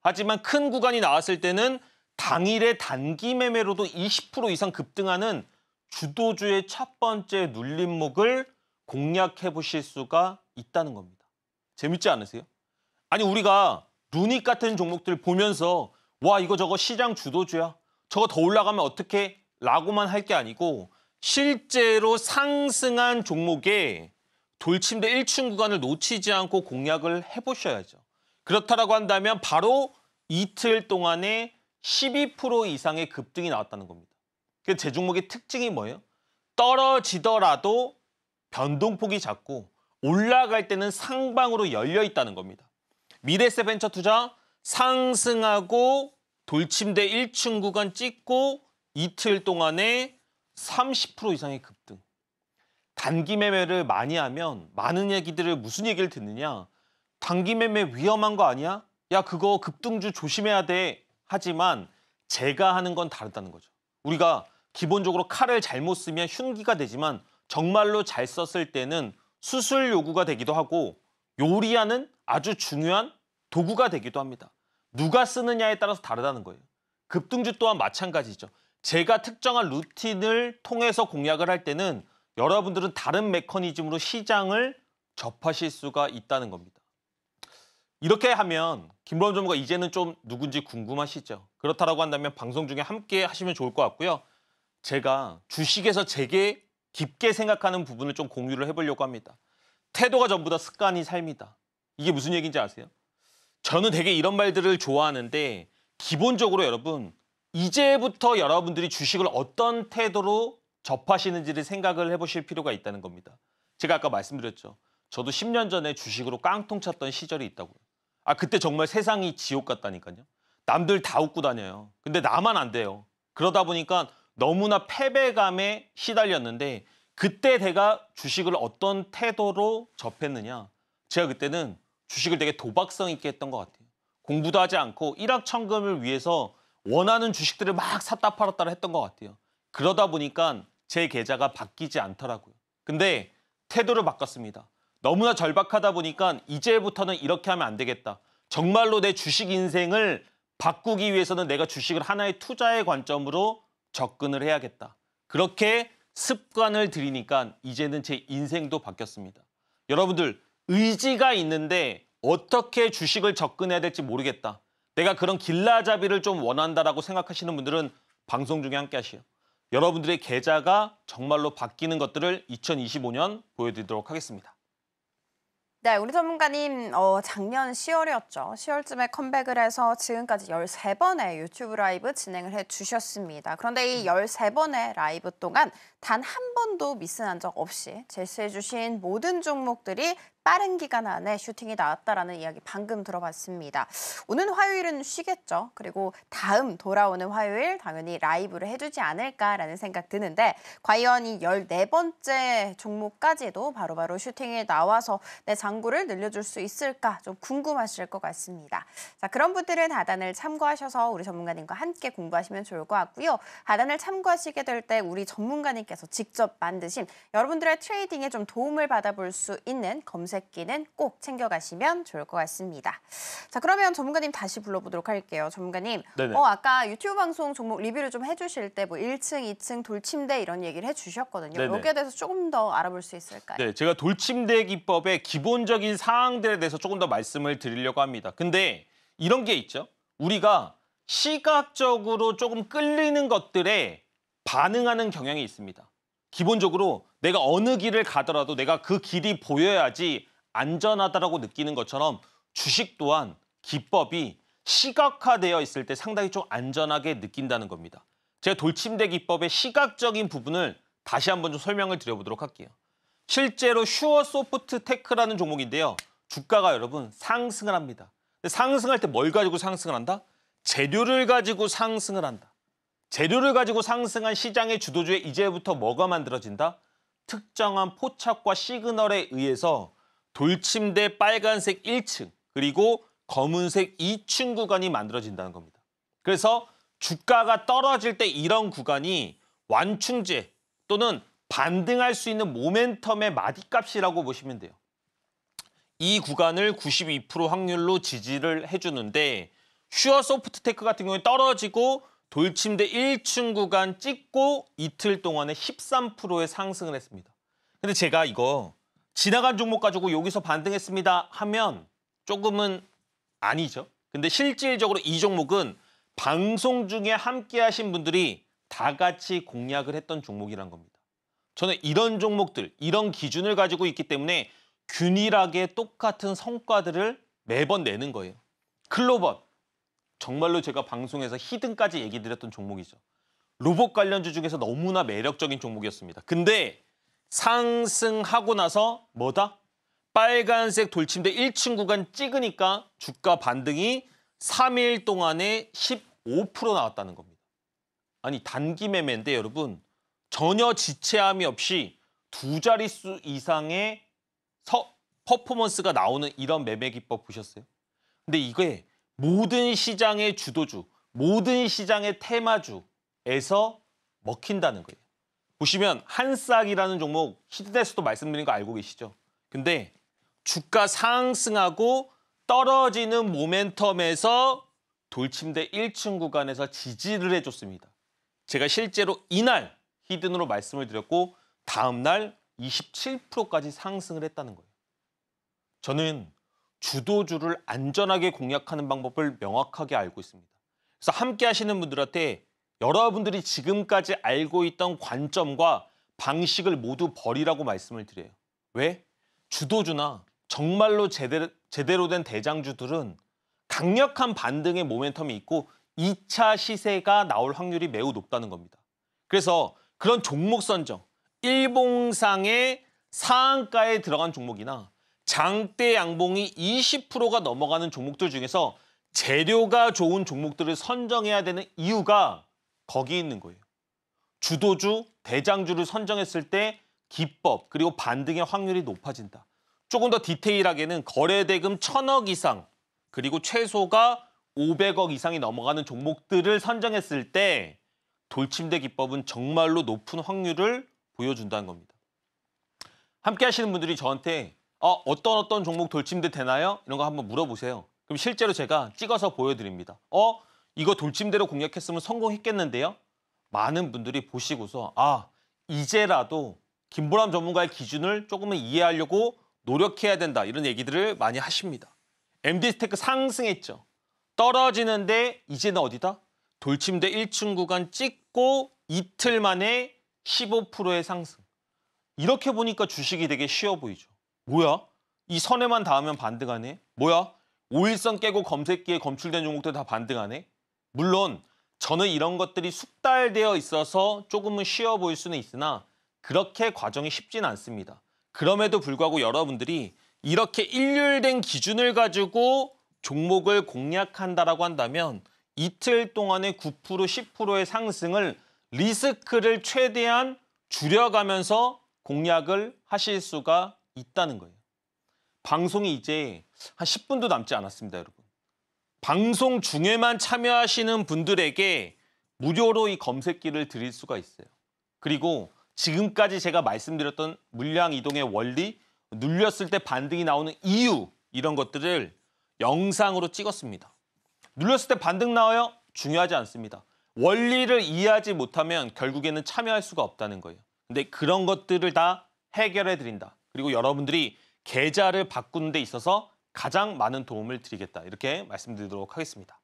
하지만 큰 구간이 나왔을 때는 당일의 단기 매매로도 20% 이상 급등하는 주도주의 첫 번째 눌림목을 공략해 보실 수가 있다는 겁니다. 재밌지 않으세요? 아니 우리가 루닉 같은 종목들 보면서 와 이거 저거 시장 주도주야. 저거 더 올라가면 어떻게? 라고만 할 게 아니고 실제로 상승한 종목에 돌침대 1층 구간을 놓치지 않고 공략을 해보셔야죠. 그렇다라고 한다면 바로 이틀 동안에 12% 이상의 급등이 나왔다는 겁니다. 그래서 제 종목의 특징이 뭐예요? 떨어지더라도 변동폭이 작고 올라갈 때는 상방으로 열려 있다는 겁니다. 미래세벤처투자 상승하고 돌침대 1층 구간 찍고 이틀 동안에 30% 이상의 급등. 단기 매매를 많이 하면 많은 얘기들을 무슨 얘기를 듣느냐? 단기 매매 위험한 거 아니야? 야 그거 급등주 조심해야 돼. 하지만 제가 하는 건 다르다는 거죠. 우리가 기본적으로 칼을 잘못 쓰면 흉기가 되지만 정말로 잘 썼을 때는 수술 요구가 되기도 하고 요리하는 아주 중요한 도구가 되기도 합니다. 누가 쓰느냐에 따라서 다르다는 거예요. 급등주 또한 마찬가지죠. 제가 특정한 루틴을 통해서 공략을 할 때는 여러분들은 다른 메커니즘으로 시장을 접하실 수가 있다는 겁니다. 이렇게 하면 김보람 전무가 이제는 좀 누군지 궁금하시죠? 그렇다고 한다면 방송 중에 함께 하시면 좋을 것 같고요. 제가 주식에서 되게 깊게 생각하는 부분을 좀 공유를 해보려고 합니다. 태도가 전부 다 습관이 삶이다. 이게 무슨 얘기인지 아세요? 저는 되게 이런 말들을 좋아하는데 기본적으로 여러분 이제부터 여러분들이 주식을 어떤 태도로 접하시는지를 생각을 해보실 필요가 있다는 겁니다. 제가 아까 말씀드렸죠. 저도 10년 전에 주식으로 깡통 쳤던 시절이 있다고요. 아 그때 정말 세상이 지옥 같다니까요. 남들 다 웃고 다녀요. 근데 나만 안 돼요. 그러다 보니까 너무나 패배감에 시달렸는데 그때 내가 주식을 어떤 태도로 접했느냐. 제가 그때는 주식을 되게 도박성 있게 했던 것 같아요. 공부도 하지 않고 일확천금을 위해서 원하는 주식들을 막 샀다 팔았다 했던 것 같아요. 그러다 보니까 제 계좌가 바뀌지 않더라고요. 근데 태도를 바꿨습니다. 너무나 절박하다 보니까 이제부터는 이렇게 하면 안 되겠다. 정말로 내 주식 인생을 바꾸기 위해서는 내가 주식을 하나의 투자의 관점으로 접근을 해야겠다. 그렇게 습관을 들이니까 이제는 제 인생도 바뀌었습니다. 여러분들 의지가 있는데 어떻게 주식을 접근해야 될지 모르겠다. 내가 그런 길라잡이를 좀 원한다라고 생각하시는 분들은 방송 중에 함께 하시오. 여러분들의 계좌가 정말로 바뀌는 것들을 2025년 보여드리도록 하겠습니다. 네, 우리 전문가님 작년 10월이었죠. 10월쯤에 컴백을 해서 지금까지 13번의 유튜브 라이브 진행을 해주셨습니다. 그런데 이 13번의 라이브 동안 단 한 번도 미스한 적 없이 제시해주신 모든 종목들이 빠른 기간 안에 슈팅이 나왔다라는 이야기 방금 들어봤습니다. 오는 화요일은 쉬겠죠. 그리고 다음 돌아오는 화요일 당연히 라이브를 해주지 않을까라는 생각 드는데 과연 이 14번째 종목까지도 바로바로 슈팅이 나와서 내 장구를 늘려줄 수 있을까 좀 궁금하실 것 같습니다. 자, 그런 분들은 하단을 참고하셔서 우리 전문가님과 함께 공부하시면 좋을 것 같고요. 하단을 참고하시게 될 때 우리 전문가님께서 직접 만드신 여러분들의 트레이딩에 좀 도움을 받아볼 수 있는 검색기는 꼭 챙겨가시면 좋을 것 같습니다. 자, 그러면 전문가님 다시 불러보도록 할게요. 전문가님, 네네. 아까 유튜브 방송 종목 리뷰를 좀 해주실 때 뭐 1층, 2층 돌침대 이런 얘기를 해주셨거든요. 네네. 여기에 대해서 조금 더 알아볼 수 있을까요? 네, 제가 돌침대 기법의 기본적인 사항들에 대해서 조금 더 말씀을 드리려고 합니다. 근데 이런 게 있죠. 우리가 시각적으로 조금 끌리는 것들에 반응하는 경향이 있습니다. 기본적으로 내가 어느 길을 가더라도 내가 그 길이 보여야지 안전하다라고 느끼는 것처럼 주식 또한 기법이 시각화되어 있을 때 상당히 좀 안전하게 느낀다는 겁니다. 제가 돌침대 기법의 시각적인 부분을 다시 한번 좀 설명을 드려보도록 할게요. 실제로 슈어소프트테크라는 종목인데요. 주가가 여러분 상승을 합니다. 근데 상승할 때 뭘 가지고 상승을 한다? 재료를 가지고 상승을 한다. 재료를 가지고 상승한 시장의 주도주에 이제부터 뭐가 만들어진다? 특정한 포착과 시그널에 의해서 돌침대 빨간색 1층 그리고 검은색 2층 구간이 만들어진다는 겁니다. 그래서 주가가 떨어질 때 이런 구간이 완충제 또는 반등할 수 있는 모멘텀의 마디값이라고 보시면 돼요. 이 구간을 92% 확률로 지지를 해주는데 슈어소프트테크 같은 경우에 떨어지고 돌침대 1층 구간 찍고 이틀 동안에 13%의 상승을 했습니다. 근데 제가 이거 지나간 종목 가지고 여기서 반등했습니다 하면 조금은 아니죠. 근데 실질적으로 이 종목은 방송 중에 함께 하신 분들이 다 같이 공략을 했던 종목이란 겁니다. 저는 이런 종목들, 이런 기준을 가지고 있기 때문에 균일하게 똑같은 성과들을 매번 내는 거예요. 클로버, 정말로 제가 방송에서 히든까지 얘기 드렸던 종목이죠. 로봇 관련주 중에서 너무나 매력적인 종목이었습니다. 근데 상승하고 나서 뭐다? 빨간색 돌침대 1층 구간 찍으니까 주가 반등이 3일 동안에 15% 나왔다는 겁니다. 아니 단기 매매인데 여러분 전혀 지체함이 없이 두 자릿수 이상의 퍼포먼스가 나오는 이런 매매 기법 보셨어요? 근데 이게 모든 시장의 주도주, 모든 시장의 테마주에서 먹힌다는 거예요. 보시면 한싹이라는 종목 히든에서도 말씀드린 거 알고 계시죠? 근데 주가 상승하고 떨어지는 모멘텀에서 돌침대 1층 구간에서 지지를 해줬습니다. 제가 실제로 이날 히든으로 말씀을 드렸고 다음 날 27%까지 상승을 했다는 거예요. 저는 주도주를 안전하게 공략하는 방법을 명확하게 알고 있습니다. 그래서 함께 하시는 분들한테 여러분들이 지금까지 알고 있던 관점과 방식을 모두 버리라고 말씀을 드려요. 왜? 주도주나 정말로 제대로 된 대장주들은 강력한 반등의 모멘텀이 있고 2차 시세가 나올 확률이 매우 높다는 겁니다. 그래서 그런 종목 선정, 일봉상의 상한가에 들어간 종목이나 장대 양봉이 20%가 넘어가는 종목들 중에서 재료가 좋은 종목들을 선정해야 되는 이유가 거기 있는 거예요. 주도주, 대장주를 선정했을 때 기법 그리고 반등의 확률이 높아진다. 조금 더 디테일하게는 거래대금 1,000억 이상 그리고 최소가 500억 이상이 넘어가는 종목들을 선정했을 때 돌침대 기법은 정말로 높은 확률을 보여준다는 겁니다. 함께 하시는 분들이 저한테 어떤 종목 돌침대 되나요? 이런 거 한번 물어보세요. 그럼 실제로 제가 찍어서 보여드립니다. 이거 돌침대로 공략했으면 성공했겠는데요? 많은 분들이 보시고서 이제라도 김보람 전문가의 기준을 조금은 이해하려고 노력해야 된다. 이런 얘기들을 많이 하십니다. MD스테크 상승했죠. 떨어지는데 이제는 어디다? 돌침대 1층 구간 찍고 이틀 만에 15%의 상승. 이렇게 보니까 주식이 되게 쉬워 보이죠. 뭐야? 이 선에만 닿으면 반등하네? 뭐야? 5일선 깨고 검색기에 검출된 종목들 다 반등하네? 물론 저는 이런 것들이 숙달되어 있어서 조금은 쉬워 보일 수는 있으나 그렇게 과정이 쉽지는 않습니다. 그럼에도 불구하고 여러분들이 이렇게 일률된 기준을 가지고 종목을 공략한다라고 한다면 이틀 동안의 9%, 10%의 상승을 리스크를 최대한 줄여가면서 공략을 하실 수가 있다는 거예요. 방송이 이제 한 10분도 남지 않았습니다, 여러분. 방송 중에만 참여하시는 분들에게 무료로 이 검색기를 드릴 수가 있어요. 그리고 지금까지 제가 말씀드렸던 물량 이동의 원리, 눌렸을 때 반등이 나오는 이유, 이런 것들을 영상으로 찍었습니다. 눌렸을 때 반등 나와요? 중요하지 않습니다. 원리를 이해하지 못하면 결국에는 참여할 수가 없다는 거예요. 근데 그런 것들을 다 해결해 드린다. 그리고 여러분들이 계좌를 바꾸는 데 있어서 가장 많은 도움을 드리겠다. 이렇게 말씀드리도록 하겠습니다.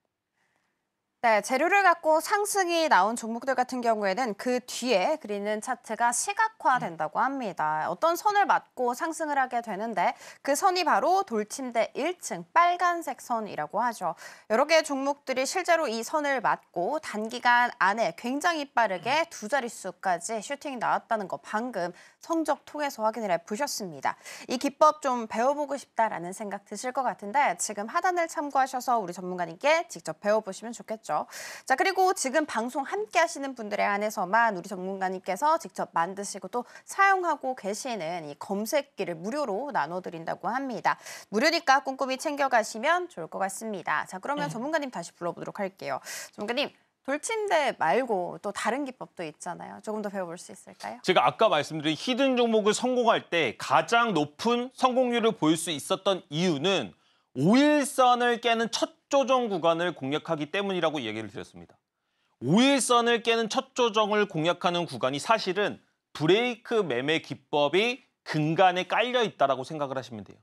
네, 재료를 갖고 상승이 나온 종목들 같은 경우에는 그 뒤에 그리는 차트가 시각화된다고 합니다. 어떤 선을 맞고 상승을 하게 되는데 그 선이 바로 돌침대 1층 빨간색 선이라고 하죠. 여러 개의 종목들이 실제로 이 선을 맞고 단기간 안에 굉장히 빠르게 두 자릿수까지 슈팅이 나왔다는 거 방금 성적 통해서 확인을 해보셨습니다. 이 기법 좀 배워보고 싶다라는 생각 드실 것 같은데 지금 하단을 참고하셔서 우리 전문가님께 직접 배워보시면 좋겠죠. 자, 그리고 지금 방송 함께 하시는 분들에 한해서만 우리 전문가님께서 직접 만드시고 또 사용하고 계시는 이 검색기를 무료로 나눠드린다고 합니다. 무료니까 꼼꼼히 챙겨가시면 좋을 것 같습니다. 자, 그러면 전문가님 다시 불러보도록 할게요. 전문가님, 돌침대 말고 또 다른 기법도 있잖아요. 조금 더 배워볼 수 있을까요? 제가 아까 말씀드린 히든 종목을 성공할 때 가장 높은 성공률을 보일 수 있었던 이유는 5일선을 깨는 첫 조정 구간을 공략하기 때문이라고 얘기를 드렸습니다. 5일선을 깨는 첫 조정을 공략하는 구간이 사실은 브레이크 매매 기법이 근간에 깔려 있다고 생각을 하시면 돼요.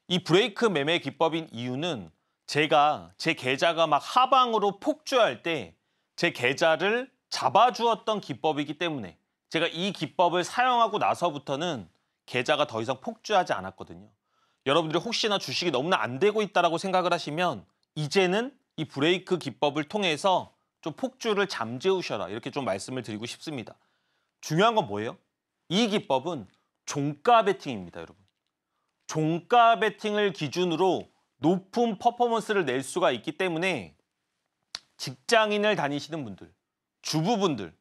이 브레이크 매매 기법인 이유는 제가 제 계좌가 막 하방으로 폭주할 때 제 계좌를 잡아주었던 기법이기 때문에 제가 이 기법을 사용하고 나서부터는 계좌가 더 이상 폭주하지 않았거든요. 여러분들이 혹시나 주식이 너무나 안 되고 있다고 생각을 하시면 이제는 이 브레이크 기법을 통해서 좀 폭주를 잠재우셔라 이렇게 좀 말씀을 드리고 싶습니다. 중요한 건 뭐예요? 이 기법은 종가 베팅입니다, 여러분. 종가 베팅을 기준으로 높은 퍼포먼스를 낼 수가 있기 때문에 직장인을 다니시는 분들, 주부분들,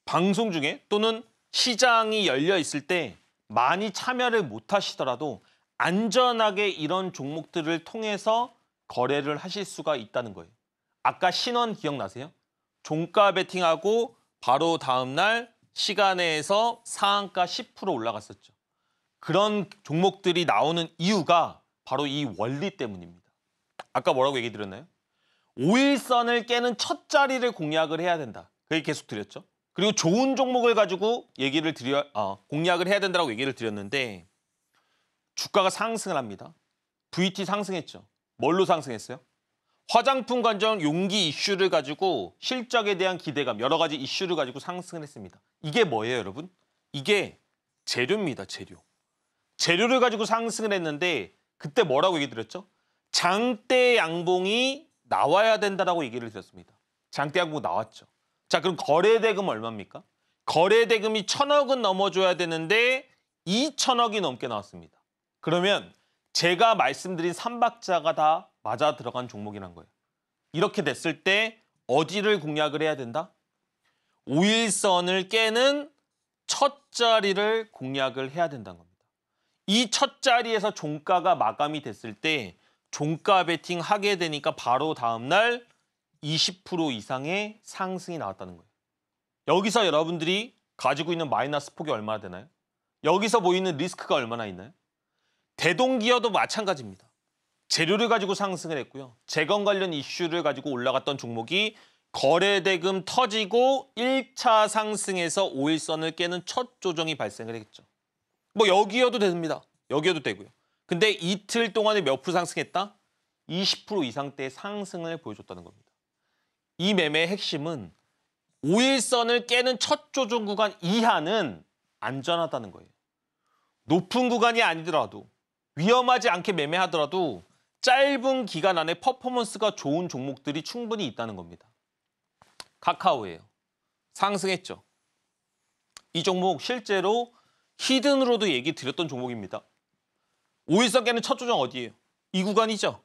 방송 중에 또는 시장이 열려 있을 때 많이 참여를 못 하시더라도 안전하게 이런 종목들을 통해서 거래를 하실 수가 있다는 거예요. 아까 신원 기억나세요? 종가 베팅하고 바로 다음 날 시간에서 상한가 10% 올라갔었죠. 그런 종목들이 나오는 이유가 바로 이 원리 때문입니다. 아까 뭐라고 얘기 드렸나요? 5일선을 깨는 첫 자리를 공략을 해야 된다. 그게 계속 드렸죠. 그리고 좋은 종목을 가지고 공략을 해야 된다고 얘기를 드렸는데 주가가 상승을 합니다. VT 상승했죠. 뭘로 상승했어요? 화장품 관련 용기 이슈를 가지고 실적에 대한 기대감, 여러 가지 이슈를 가지고 상승을 했습니다. 이게 뭐예요, 여러분? 이게 재료입니다, 재료. 재료를 가지고 상승을 했는데 그때 뭐라고 얘기 드렸죠? 장대 양봉이 나와야 된다라고 얘기를 드렸습니다. 장대 양봉 나왔죠. 자, 그럼 거래대금 얼마입니까? 거래대금이 1,000억은 넘어줘야 되는데 2,000억이 넘게 나왔습니다. 그러면 제가 말씀드린 3박자가 다 맞아 들어간 종목이란 거예요. 이렇게 됐을 때 어디를 공략을 해야 된다? 5일선을 깨는 첫 자리를 공략을 해야 된다는 겁니다. 이 첫 자리에서 종가가 마감이 됐을 때 종가 베팅 하게 되니까 바로 다음 날 20% 이상의 상승이 나왔다는 거예요. 여기서 여러분들이 가지고 있는 마이너스 폭이 얼마나 되나요? 여기서 보이는 리스크가 얼마나 있나요? 대동기업도 마찬가지입니다. 재료를 가지고 상승을 했고요. 재건 관련 이슈를 가지고 올라갔던 종목이 거래대금 터지고 1차 상승에서 5일선을 깨는 첫 조정이 발생을 했죠. 뭐 여기여도 됩니다. 여기여도 되고요. 근데 이틀 동안에 몇 프로 상승했다? 20% 이상대의 상승을 보여줬다는 겁니다. 이 매매의 핵심은 5일선을 깨는 첫 조정 구간 이하는 안전하다는 거예요. 높은 구간이 아니더라도 위험하지 않게 매매하더라도 짧은 기간 안에 퍼포먼스가 좋은 종목들이 충분히 있다는 겁니다. 카카오예요. 상승했죠. 이 종목 실제로 히든으로도 얘기 드렸던 종목입니다. 5일선 깨는 첫 조정 어디예요? 이 구간이죠.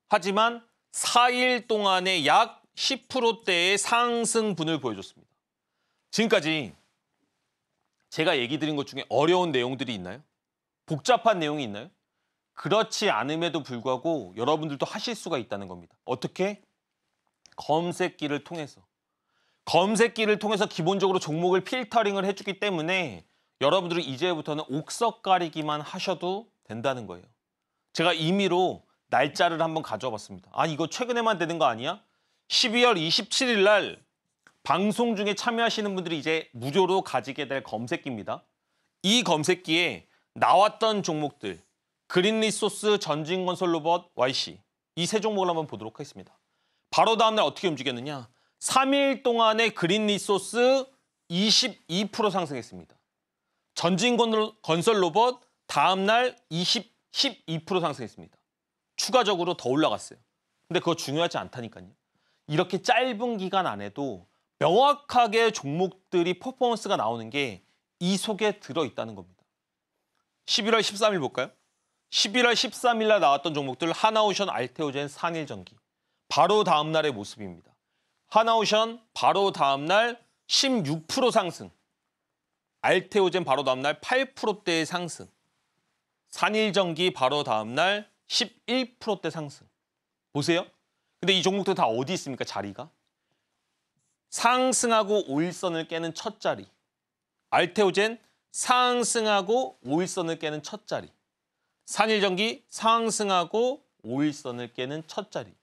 하지만 4일 동안에 약 10%대의 상승분을 보여줬습니다. 지금까지 제가 얘기 드린 것 중에 어려운 내용들이 있나요? 복잡한 내용이 있나요? 그렇지 않음에도 불구하고 여러분들도 하실 수가 있다는 겁니다. 어떻게? 검색기를 통해서. 검색기를 통해서 기본적으로 종목을 필터링을 해주기 때문에 여러분들은 이제부터는 옥석 가리기만 하셔도 된다는 거예요. 제가 임의로 날짜를 한번 가져와 봤습니다. 아, 이거 최근에만 되는 거 아니야? 12월 27일 날 방송 중에 참여하시는 분들이 이제 무료로 가지게 될 검색기입니다. 이 검색기에 나왔던 종목들, 그린리소스, 전진건설로봇, YC 이 세 종목을 한번 보도록 하겠습니다. 바로 다음 날 어떻게 움직였느냐? 3일 동안에 그린리소스 22% 상승했습니다. 전진건설로봇 다음 날 12% 상승했습니다. 추가적으로 더 올라갔어요. 근데 그거 중요하지 않다니까요. 이렇게 짧은 기간 안에도 명확하게 종목들이 퍼포먼스가 나오는 게 이 속에 들어있다는 겁니다. 11월 13일 볼까요? 11월 13일 날 나왔던 종목들 하나오션, 알테오젠, 산일전기. 바로 다음 날의 모습입니다. 하나오션 바로 다음 날 16% 상승. 알테오젠 바로 다음 날 8%대의 상승. 산일전기 바로 다음 날 11%대 상승. 보세요. 근데 이 종목들 다 어디 있습니까? 자리가? 상승하고 5일선을 깨는 첫 자리. 알테오젠 상승하고 5일선을 깨는 첫 자리. 산일전기 상승하고 5일선을 깨는 첫 자리.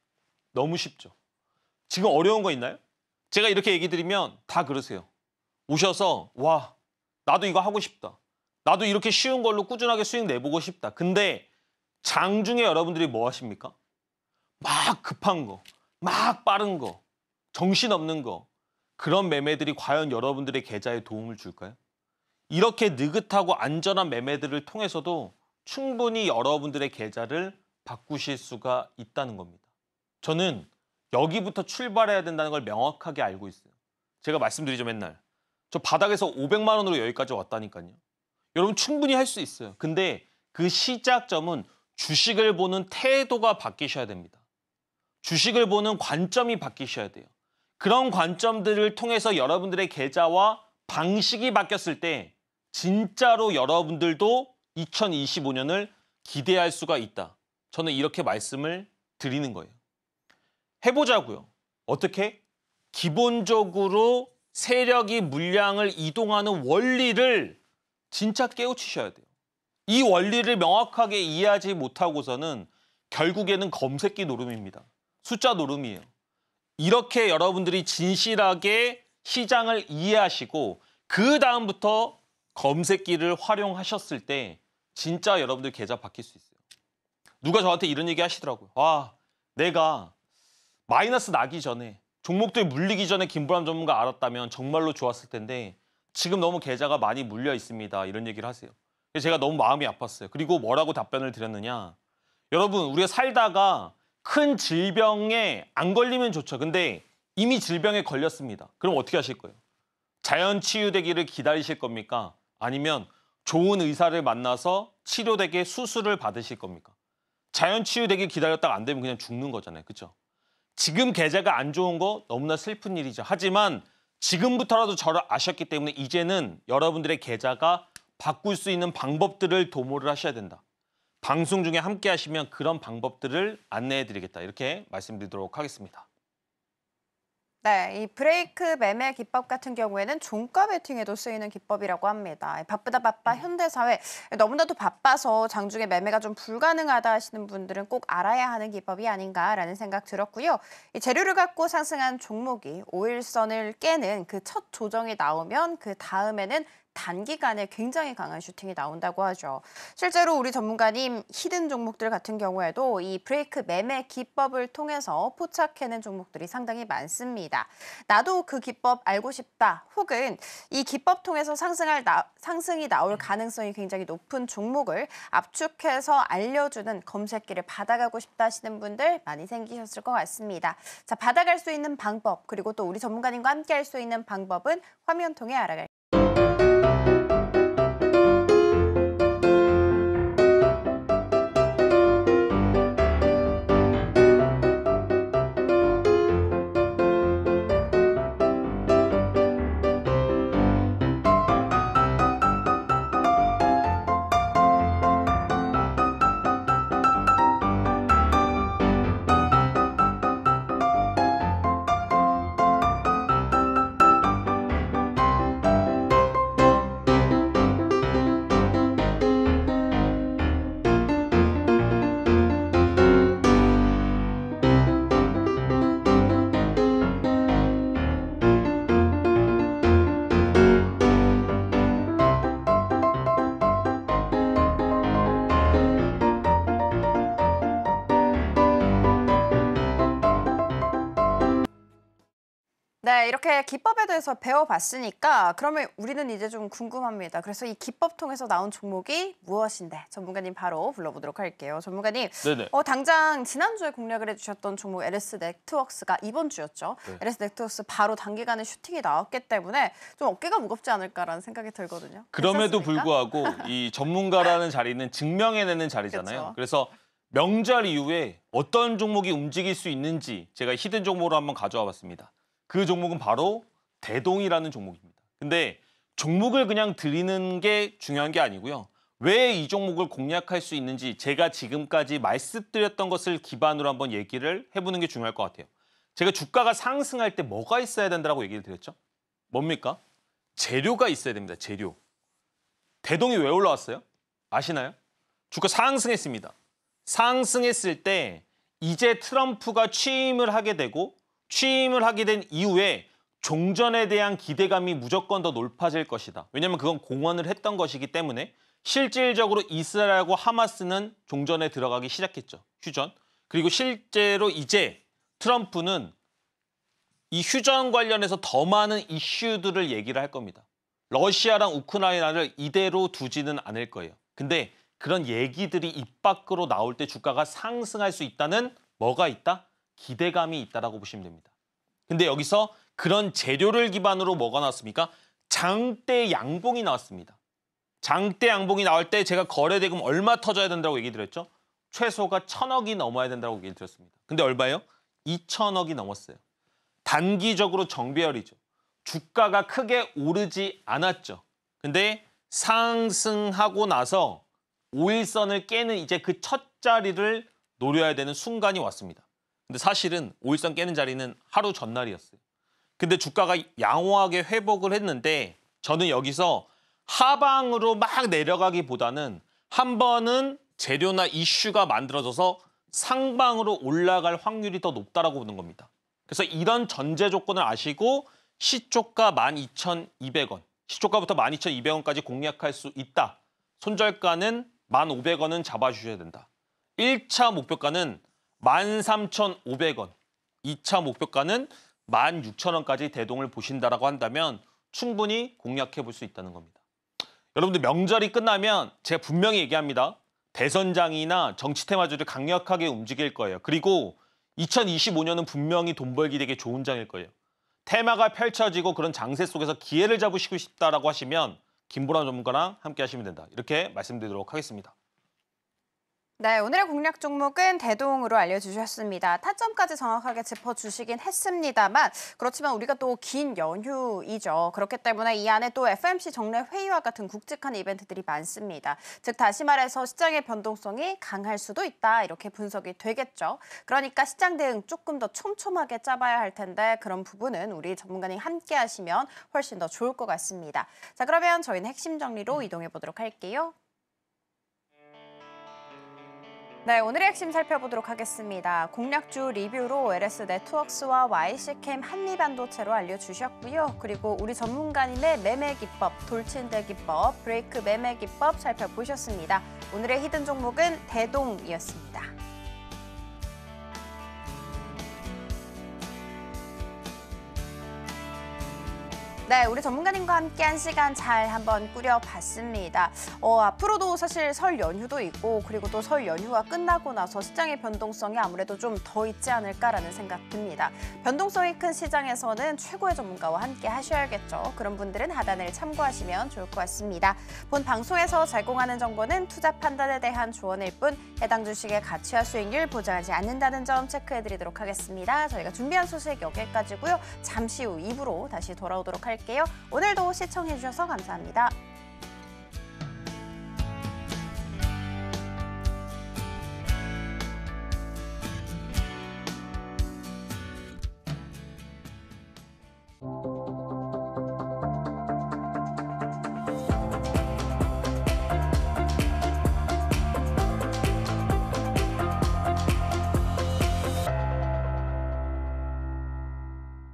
너무 쉽죠? 지금 어려운 거 있나요? 제가 이렇게 얘기 드리면 다 그러세요. 오셔서 와, 나도 이거 하고 싶다. 나도 이렇게 쉬운 걸로 꾸준하게 수익 내보고 싶다. 근데 장중에 여러분들이 뭐 하십니까? 막 급한 거, 막 빠른 거, 정신없는 거. 그런 매매들이 과연 여러분들의 계좌에 도움을 줄까요? 이렇게 느긋하고 안전한 매매들을 통해서도 충분히 여러분들의 계좌를 바꾸실 수가 있다는 겁니다. 저는 여기부터 출발해야 된다는 걸 명확하게 알고 있어요. 제가 말씀드리죠, 맨날. 저 바닥에서 500만 원으로 여기까지 왔다니까요. 여러분 충분히 할 수 있어요. 근데 그 시작점은 주식을 보는 태도가 바뀌셔야 됩니다. 주식을 보는 관점이 바뀌셔야 돼요. 그런 관점들을 통해서 여러분들의 계좌와 방식이 바뀌었을 때 진짜로 여러분들도 2025년을 기대할 수가 있다. 저는 이렇게 말씀을 드리는 거예요. 해보자고요. 어떻게? 기본적으로 세력이 물량을 이동하는 원리를 진짜 깨우치셔야 돼요. 이 원리를 명확하게 이해하지 못하고서는 결국에는 검색기 노름입니다. 숫자 노름이에요. 이렇게 여러분들이 진실하게 시장을 이해하시고 그 다음부터 검색기를 활용하셨을 때 진짜 여러분들 계좌 바뀔 수 있어요. 누가 저한테 이런 얘기 하시더라고요. 아, 내가 마이너스 나기 전에 종목들 물리기 전에 김보람 전문가 알았다면 정말로 좋았을 텐데 지금 너무 계좌가 많이 물려 있습니다. 이런 얘기를 하세요. 그래서 제가 너무 마음이 아팠어요. 그리고 뭐라고 답변을 드렸느냐. 여러분, 우리가 살다가 큰 질병에 안 걸리면 좋죠. 근데 이미 질병에 걸렸습니다. 그럼 어떻게 하실 거예요? 자연 치유되기를 기다리실 겁니까? 아니면 좋은 의사를 만나서 치료되게 수술을 받으실 겁니까? 자연 치유되길 기다렸다가 안 되면 그냥 죽는 거잖아요. 그렇죠? 지금 계좌가 안 좋은 거 너무나 슬픈 일이죠. 하지만 지금부터라도 저를 아셨기 때문에 이제는 여러분들의 계좌가 바꿀 수 있는 방법들을 도모를 하셔야 된다. 방송 중에 함께 하시면 그런 방법들을 안내해드리겠다. 이렇게 말씀드리도록 하겠습니다. 네, 이 브레이크 매매 기법 같은 경우에는 종가 베팅에도 쓰이는 기법이라고 합니다. 바쁘다 바빠 현대사회, 너무나도 바빠서 장중에 매매가 좀 불가능하다 하시는 분들은 꼭 알아야 하는 기법이 아닌가라는 생각 들었고요. 이 재료를 갖고 상승한 종목이 5일선을 깨는 그 첫 조정이 나오면 그 다음에는 단기간에 굉장히 강한 슈팅이 나온다고 하죠. 실제로 우리 전문가님 히든 종목들 같은 경우에도 이 브레이크 매매 기법을 통해서 포착해낸 종목들이 상당히 많습니다. 나도 그 기법 알고 싶다 혹은 이 기법 통해서 상승이 나올 가능성이 굉장히 높은 종목을 압축해서 알려주는 검색기를 받아가고 싶다 하시는 분들 많이 생기셨을 것 같습니다. 자, 받아갈 수 있는 방법 그리고 또 우리 전문가님과 함께 할 수 있는 방법은 화면 통해 알아갈게요. 네, 이렇게 기법에 대해서 배워봤으니까 그러면 우리는 이제 좀 궁금합니다. 그래서 이 기법 통해서 나온 종목이 무엇인데 전문가님 바로 불러보도록 할게요. 전문가님, 네네. 당장 지난주에 공략을 해주셨던 종목 LS 네트워크스가 이번 주였죠. 네. LS 네트워크스 바로 단기간에 슈팅이 나왔기 때문에 좀 어깨가 무겁지 않을까라는 생각이 들거든요. 그럼에도 괜찮습니까? 불구하고 이 전문가라는 자리는 증명해내는 자리잖아요. 그렇죠. 그래서 명절 이후에 어떤 종목이 움직일 수 있는지 제가 히든 종목으로 한번 가져와 봤습니다. 그 종목은 바로 대동이라는 종목입니다. 근데 종목을 그냥 드리는 게 중요한 게 아니고요. 왜 이 종목을 공략할 수 있는지 제가 지금까지 말씀드렸던 것을 기반으로 한번 얘기를 해보는 게 중요할 것 같아요. 제가 주가가 상승할 때 뭐가 있어야 된다고 얘기를 드렸죠? 뭡니까? 재료가 있어야 됩니다. 재료. 대동이 왜 올라왔어요? 아시나요? 주가 상승했습니다. 상승했을 때 이제 트럼프가 취임을 하게 되고 취임을 하게 된 이후에 종전에 대한 기대감이 무조건 더 높아질 것이다. 왜냐하면 그건 공언을 했던 것이기 때문에 실질적으로 이스라엘과 하마스는 종전에 들어가기 시작했죠. 휴전. 그리고 실제로 이제 트럼프는 이 휴전 관련해서 더 많은 이슈들을 얘기를 할 겁니다. 러시아랑 우크라이나를 이대로 두지는 않을 거예요. 근데 그런 얘기들이 입 밖으로 나올 때 주가가 상승할 수 있다는 뭐가 있다? 기대감이 있다라고 보시면 됩니다. 근데 여기서 그런 재료를 기반으로 뭐가 나왔습니까? 장대 양봉이 나왔습니다. 장대 양봉이 나올 때 제가 거래대금 얼마 터져야 된다고 얘기 드렸죠? 최소가 1,000억이 넘어야 된다고 얘기 드렸습니다. 근데 얼마예요? 2,000억이 넘었어요. 단기적으로 정배열이죠. 주가가 크게 오르지 않았죠. 근데 상승하고 나서 5일선을 깨는 이제 그 첫 자리를 노려야 되는 순간이 왔습니다. 근데 사실은 5일선 깨는 자리는 하루 전날이었어요. 근데 주가가 양호하게 회복을 했는데 저는 여기서 하방으로 막 내려가기보다는 한 번은 재료나 이슈가 만들어져서 상방으로 올라갈 확률이 더 높다라고 보는 겁니다. 그래서 이런 전제 조건을 아시고 시초가 12,200원, 시초가부터 12,200원까지 공략할 수 있다. 손절가는 1,500원은 잡아주셔야 된다. 1차 목표가는 13,500원, 2차 목표가는 16,000원까지 대동을 보신다라고 한다면 충분히 공략해 볼 수 있다는 겁니다. 여러분들 명절이 끝나면 제가 분명히 얘기합니다. 대선장이나 정치 테마주를 강력하게 움직일 거예요. 그리고 2025년은 분명히 돈 벌기 되게 좋은 장일 거예요. 테마가 펼쳐지고 그런 장세 속에서 기회를 잡으시고 싶다라고 하시면 김보람 전문가랑 함께 하시면 된다. 이렇게 말씀드리도록 하겠습니다. 네, 오늘의 공략 종목은 대동으로 알려주셨습니다. 타점까지 정확하게 짚어주시긴 했습니다만 그렇지만 우리가 또 긴 연휴이죠. 그렇기 때문에 이 안에 또 FOMC 정례 회의와 같은 굵직한 이벤트들이 많습니다. 즉 다시 말해서 시장의 변동성이 강할 수도 있다. 이렇게 분석이 되겠죠. 그러니까 시장 대응 조금 더 촘촘하게 짜봐야 할 텐데 그런 부분은 우리 전문가님 함께 하시면 훨씬 더 좋을 것 같습니다. 자, 그러면 저희는 핵심 정리로 이동해 보도록 할게요. 네, 오늘의 핵심 살펴보도록 하겠습니다. 공략주 리뷰로 LS 네트워크스와 YC캠 한미반도체로 알려주셨고요. 그리고 우리 전문가님의 매매 기법, 돌침대 기법, 브레이크 매매 기법 살펴보셨습니다. 오늘의 히든 종목은 대동이었습니다. 네, 우리 전문가님과 함께 한 시간 잘 한번 꾸려봤습니다. 앞으로도 사실 설 연휴도 있고 그리고 또 설 연휴가 끝나고 나서 시장의 변동성이 아무래도 좀 더 있지 않을까라는 생각 듭니다. 변동성이 큰 시장에서는 최고의 전문가와 함께 하셔야겠죠. 그런 분들은 하단을 참고하시면 좋을 것 같습니다. 본 방송에서 제공하는 정보는 투자 판단에 대한 조언일 뿐 해당 주식의 가치와 수익률 보장하지 않는다는 점 체크해드리도록 하겠습니다. 저희가 준비한 소식 여기까지고요. 잠시 후 2부로 다시 돌아오도록 할게요. 오늘도 시청해주셔서 감사합니다.